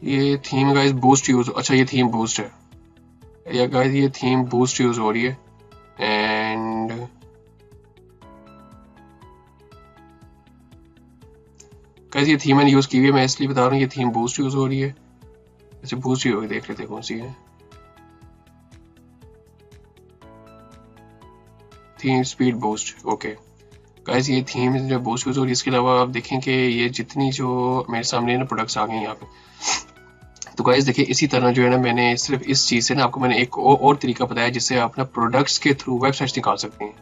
ये थीम गाइस बूस्ट यूज, अच्छा ये थीम बूस्ट है या गाइस, ये थीम बूस्ट यूज हो रही है, एंड गाइस ये थीम मैंने यूज की हुई है, मैं इसलिए बता रहा हूँ ये थीम बूस्ट यूज हो रही है। ऐसे बूस्ट ही होगी, देख लेते हैं कौन सी है, theme speed boost, okay guys ये थीम जो बूस्ट यूज हो रही है। इसके अलावा आप देखें कि ये जितनी जो मेरे सामने ना प्रोडक्ट्स आ गए हैं यहाँ पे, तो गाइस देखिए इसी तरह जो है ना, मैंने सिर्फ इस चीज़ से ना आपको मैंने एक और तरीका बताया जिससे आप ना प्रोडक्ट्स के थ्रू वेबसाइट्स निकाल सकते हैं।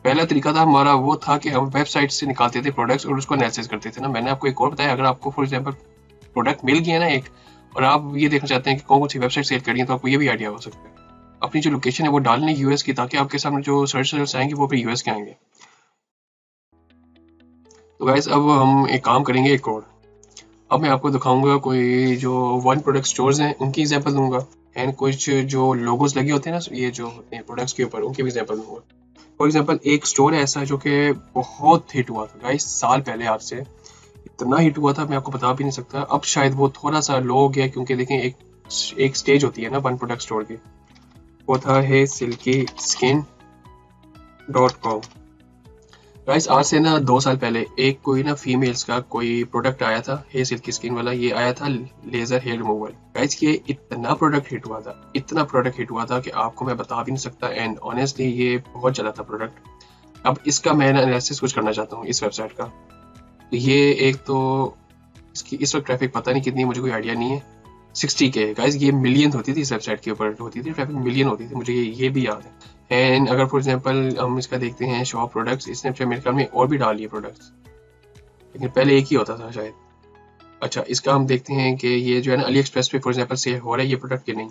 पहला तरीका था हमारा वो था कि हम वेबसाइट से निकालते थे प्रोडक्ट्स और उसको एनालिसिस करते थे ना। मैंने आपको एक और बताया, अगर आपको फॉर एग्जांपल प्रोडक्ट मिल गया ना एक, और आप ये देखना चाहते हैं कि कौन कौन सी वेबसाइट सेल करी है, तो आपको ये भी आइडिया हो सकता है अपनी जो लोकेशन है वो डालने यूएस की, ताकि आपके सामने जो सर्च रिजल्ट्स आएंगे वो फिर यूएस के आएंगे। तो गाइस अब हम एक काम करेंगे एक और, अब मैं आपको दिखाऊंगा कोई जो वन प्रोडक्ट स्टोर्स हैं उनकी एग्जांपल दूंगा, एंड कुछ जो लोगोज लगे होते हैं ना ये जो प्रोडक्ट्स के ऊपर, उनकी भी एग्जांपल दूंगा। फॉर एग्जांपल एक स्टोर है ऐसा जो कि बहुत हिट हुआ था गाइस साल पहले, आज से इतना हिट हुआ था मैं आपको बता भी नहीं सकता। अब शायद वो थोड़ा सा लो हो गया, क्योंकि देखें एक स्टेज होती है ना वन प्रोडक्ट स्टोर की, वो था है silkyskin.com। गाइस आज से ना 2 साल पहले एक कोई ना फीमेल्स का कोई प्रोडक्ट आया था, हे सिल्की स्किन वाला, ये आया था लेजर हेयर रिमूवल। गाइस ये इतना प्रोडक्ट हिट हुआ था, इतना प्रोडक्ट हिट हुआ था कि आपको मैं बता भी नहीं सकता, एंड ऑनेस्टली ये बहुत चला था प्रोडक्ट। अब इसका मैं एनालिसिस कुछ करना चाहता हूँ इस वेबसाइट का। तो ये एक तो इसकी इस वक्त ट्रैफिक पता नहीं कितनी, मुझे कोई आइडिया नहीं है, 60K गाइस, ये मिलियन होती थी इस वेबसाइट के ऊपर, होती थी ट्रैफिक, मिलियन होती थी, मुझे ये भी याद है। एंड अगर फॉर एग्जांपल हम इसका देखते हैं शॉप प्रोडक्ट्स, इसने मेरे ख्याल में और भी डाल लिए प्रोडक्ट्स, लेकिन पहले एक ही होता था शायद। अच्छा इसका हम देखते हैं कि ये जो है ना अली एक्सप्रेस पे फॉर एग्जांपल सेल हो रहा है ये प्रोडक्ट कि नहीं।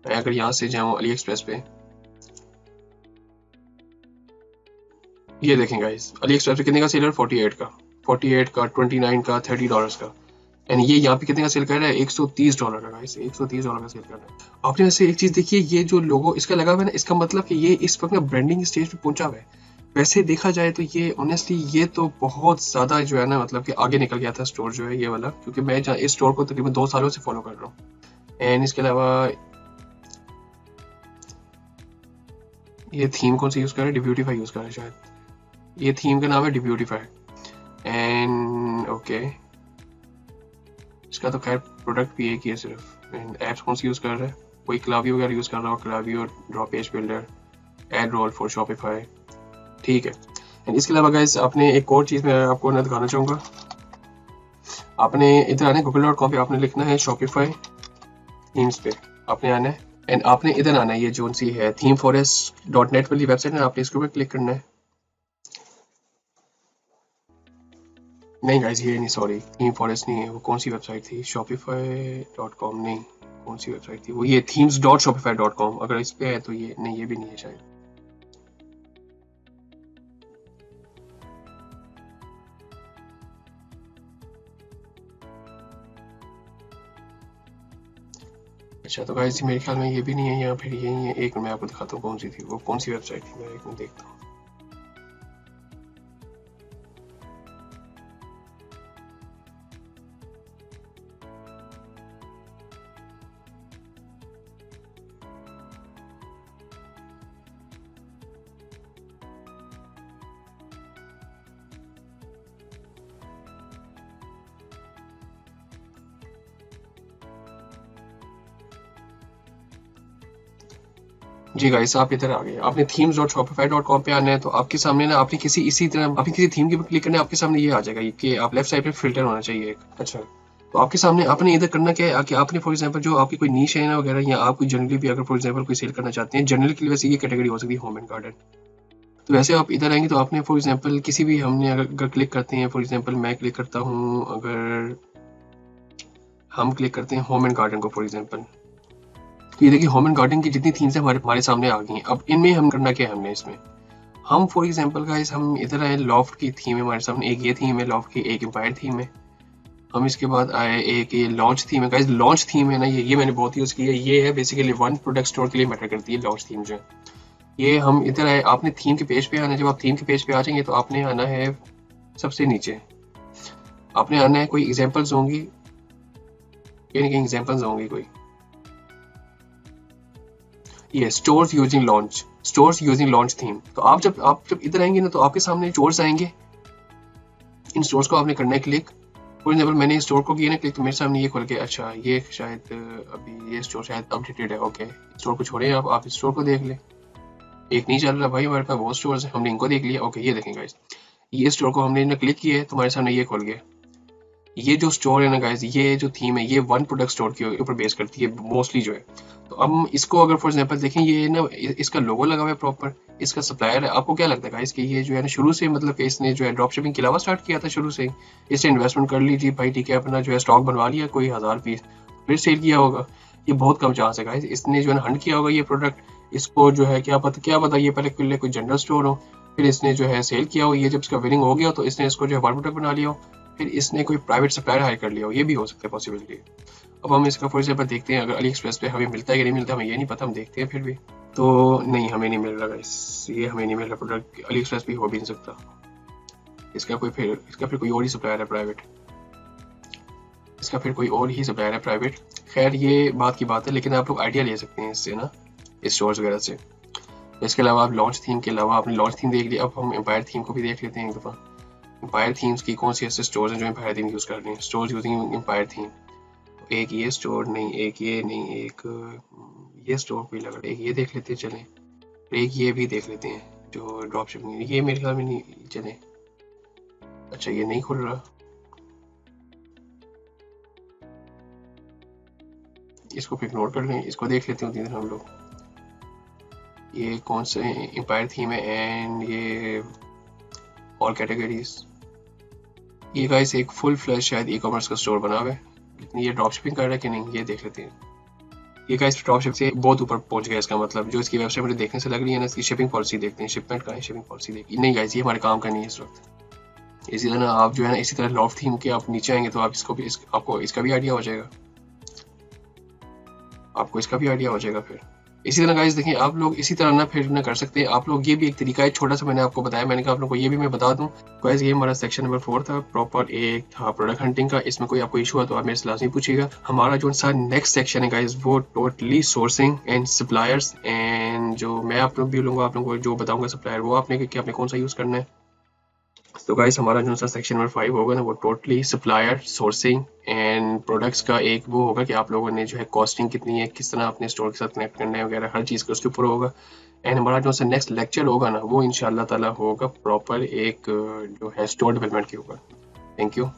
मैं अगर यहाँ से जाऊँ अली एक्सप्रेस पे, ये देखें गाइस अली एक्सप्रेस पे कितने का सेलर, 48 का, 29 का, $30 का। एंड ये यहाँ पे कितने का सेल कर रहा है, $130 का गाइस, $130 का सेल कर रहा है। आपने वैसे एक चीज देखी है, ये जो लोगो इसका लगा हुआ है ना, इसका मतलब कि ये इस वक्त ना ब्रांडिंग स्टेज पे पहुंचा हुआ है। वैसे देखा जाए तो ये ऑनेस्टली ये तो बहुत ज्यादा जो है ना, मतलब कि आगे निकल गया था स्टोर जो है ये वाला, क्योंकि मैं इस स्टोर को तकरीबन 2 सालों से फॉलो कर रहा हूँ। एंड इसके अलावा ये थीम कौन सी यूज कर रहा है, डिब्यूटीफाई यूज कर रहा है शायद, ये थीम का नाम है डिब्यूटीफाई। एंड ओके, इसका तो खैर प्रोडक्ट भी एक ही है सिर्फ। एंड एप्स कौन सी यूज कर रहा है, कोई क्लावियो वगैरह यूज कर रहा हो, Klaviyo, draw page builder, AdRoll for Shopify, ठीक है। एंड इसके अलावा गाइस आपने एक और चीज मैं आपको ना दिखाना चाहूंगा, आपने इधर आना है google.com पे, आपने लिखना है शॉपिफाई थीम्स पे आपने आना है। एंड आपने इधर आना है, ये जो सी है themeforest.net वाली वेबसाइट है, आपने इसके ऊपर क्लिक करना है। नहीं गाइस ये नहीं, सॉरी, थीम फॉरेस्ट नहीं है, वो कौन सी वेबसाइट थी, shopify.com नहीं, कौन सी वेबसाइट थी वो, ये themes.shopify.com, अगर इस पे है तो ये नहीं, ये भी नहीं है शायद। अच्छा तो गाइस मेरे ख्याल में ये भी नहीं है, या फिर यही है, एक मैं आपको दिखाता हूँ कौन सी थी वो, कौन सी वेबसाइट थी, मैं एक मिनट देखता हूँ। जी गाइस आप इधर आ गए, आपने themes.shopify.com पे आना है, तो आपके सामने ना आपने किसी इसी तरह आपने किसी थीम के ऊपर क्लिक करना है, आपके सामने ये आ जाएगा कि आप लेफ्ट साइड पे फिल्टर होना चाहिए एक। अच्छा तो आपके सामने आपने इधर करना क्या है कि आपने फॉर एग्जांपल जो आपकी कोई नीश है ना वगैरह, या आप कोई जनरली भी अगर फॉर एग्जांपल कोई सेल करना चाहते हैं, जनरल के लिए वैसे ये कैटेगरी हो सकती है होम एंड गार्डन। तो वैसे आप इधर आएंगे तो आपने फॉर एग्जांपल किसी भी, हमने अगर क्लिक करते हैं, फॉर एग्जांपल मैं क्लिक करता हूँ, अगर हम क्लिक करते हैं होम एंड गार्डन को फॉर एग्जांपल, तो ये देखिए होम एंड गार्डन की जितनी थीम्स है हमारे सामने आ गई हैं। अब इनमें हम करना क्या है, हमने इसमें हम फॉर एग्जांपल गाइस हम इधर आए, लॉफ्ट की थीम है हमारे सामने, एक ये थीम है लॉफ्ट की, एक एम्पायर थीम है। हम इसके बाद आए एक ये लॉन्च थीम है गाइस, लॉन्च थीम है ना, ये मैंने बहुत यूज की है, ये है बेसिकली वन प्रोडक्ट स्टोर के लिए मैटर करती है लॉन्च थीम जो है। ये हम इधर आए, आपने थीम के पेज पे आना है, जब आप थीम के पेज पे आ जाएंगे तो आपने आना है सबसे नीचे, आपने आना है, कोई एग्जांपल्स होंगी, यानी कि एग्जांपल्स होंगी कोई, ये स्टोर्स यूजिंग लॉन्च थीम। तो आप जब इधर आएंगे ना तो आपके सामने स्टोर्स आएंगे, इन स्टोर्स को आपने करना है क्लिक। फॉर एग्जांपल मैंने इस स्टोर को किया ना क्लिक, तो मेरे सामने ये खुल के, अच्छा ये शायद अभी ये स्टोर शायद अपडेटेड है, ओके स्टोर को छोड़े, आप इस स्टोर को देख ले, एक नहीं चल रहा भाई हमारे पास बहुत स्टोर्स है, हमने इनको देख लिया, ओके ये देखें गाइस, ये स्टोर को हमने क्लिक किया है तो हमारे सामने ये खुल गया। ये जो स्टोर है ना गाइस, ये जो थीम है ये वन प्रोडक्ट स्टोर के ऊपर बेस करती है मोस्टली जो है। तो हम इसको अगर फॉर एग्जांपल देखें, ये ना इसका लोगो लगा हुआ है प्रॉपर, इसका सप्लायर है। आपको क्या लगता है गाइस कि ये जो है ना शुरू से मतलब कि इसने जो है ड्रॉप शिपिंग के अलावा स्टार्ट किया था शुरू से, इसने इन्वेस्टमेंट कर ली थी भाई, ठीक है, अपना जो है स्टॉक बनवा लिया कोई 1000 पीस, फिर सेल किया होगा, ये बहुत कम चांस है गाइस। इसने जो है हंट किया होगा ये प्रोडक्ट, इसको जो है क्या पता ये पहले कोई जनरल स्टोर हो, फिर इसने जो है सेल किया हो, ये जब इसका विनिंग हो गया तो इसने इसको जो है वन प्रोडक्ट बना लिया हो, फिर इसने कोई प्राइवेट सप्लायर हायर कर लिया हो, ये भी हो सकता है पॉसिबिलिटी। अब हम इसका फॉर एग्जांपल देखते हैं, अगर अली एक्सप्रेस पे हमें मिलता है कि नहीं मिलता हमें ये नहीं पता, हम देखते हैं फिर भी। तो नहीं हमें नहीं मिल रहा गाइस, ये हमें नहीं मिल रहा प्रोडक्ट, अली एक्सप्रेस भी हो भी नहीं सकता, इसका फिर कोई और ही सप्लायर है प्राइवेट, इसका फिर कोई और ही सप्लायर है प्राइवेट। खैर ये बात की बात है, लेकिन आप लोग आइडिया ले सकते हैं इससे ना, इस स्टोर्स वगैरह से। इसके अलावा आप लॉन्च थीम के अलावा आपने लॉन्च थीम देख लिया, अब हम एम्पायर थीम को भी देख लेते हैं एक दफ़ा। एम्पायर थीम्स की कौन सी ऐसे स्टोर्स हैं जो एम्पायर थीम यूज़ कर रहे हैं, स्टोर्स यूजिंग एम्पायर थीम। एक ये स्टोर नहीं, एक ये नहीं, एक ये स्टोर कोई लग रहा है, एक ये देख लेते हैं चलें, एक ये भी देख लेते हैं जो ड्रॉप शिपिंग, ये मेरे ख्याल में नहीं चले। अच्छा ये नहीं खुल रहा, इसको फिर इग्नोर कर लें, इसको देख लेते हैं हम लोग। ये कौन सा एम्पायर थीम है, एंड ये ऑल कैटेगरीज, ये गाइस एक फुल फ्लैश शायद ई कॉमर्स का स्टोर बना हुआ है, लेकिन ये ड्रॉप शिपिंग कर रहा है कि नहीं ये देख लेते हैं। ये गाइस ड्रॉप शिप से बहुत ऊपर पहुंच गया, इसका मतलब जो इसकी वेबसाइट मुझे देखने से लग रही है ना, इसकी शिपिंग पॉलिसी देखते हैं, शिपमेंट का है शिपिंग पॉलिसी देखी नहीं गाइस, ये हमारे काम का नहीं है इस वक्त। इसी तरह आप जो है ना इसी तरह लॉफ्ट थीम के आप नीचे आएंगे तो आप आपको इसका भी आइडिया हो जाएगा, फिर इसी तरह गाइस देखिए आप लोग इसी तरह ना फिर ना कर सकते हैं आप लोग। ये भी एक तरीका है छोटा सा, मैंने आपको बताया, मैंने कहा आप लोगों को ये भी मैं बता दूं। गाइस ये हमारा सेक्शन नंबर 4 था, प्रॉपर एक था प्रोडक्ट हंटिंग का। इसमें कोई आपको इशू है तो आप मेरे से लाजमी पूछिएगा। हमारा जो सा नेक्स्ट सेक्शन है गाइस वो totally sourcing and suppliers, and जो मैं आप लोग भी लूंगा, आप लोगों को जो बताऊंगा सप्लायर वो आपने कि आपने कौन सा यूज करना है। तो गाइस हमारा जो सा सेक्शन नंबर 5 होगा ना वो totally supplier sourcing and products का एक वो होगा कि आप लोगों ने जो है कॉस्टिंग कितनी है, किस तरह अपने स्टोर के साथ कनेक्ट करना है वगैरह, हर चीज़ का उसके ऊपर होगा। एंड हमारा जो सा नेक्स्ट लेक्चर होगा ना वो इंशाल्लाह ताला होगा प्रॉपर एक जो है स्टोर डेवलपमेंट के ऊपर। Thank you.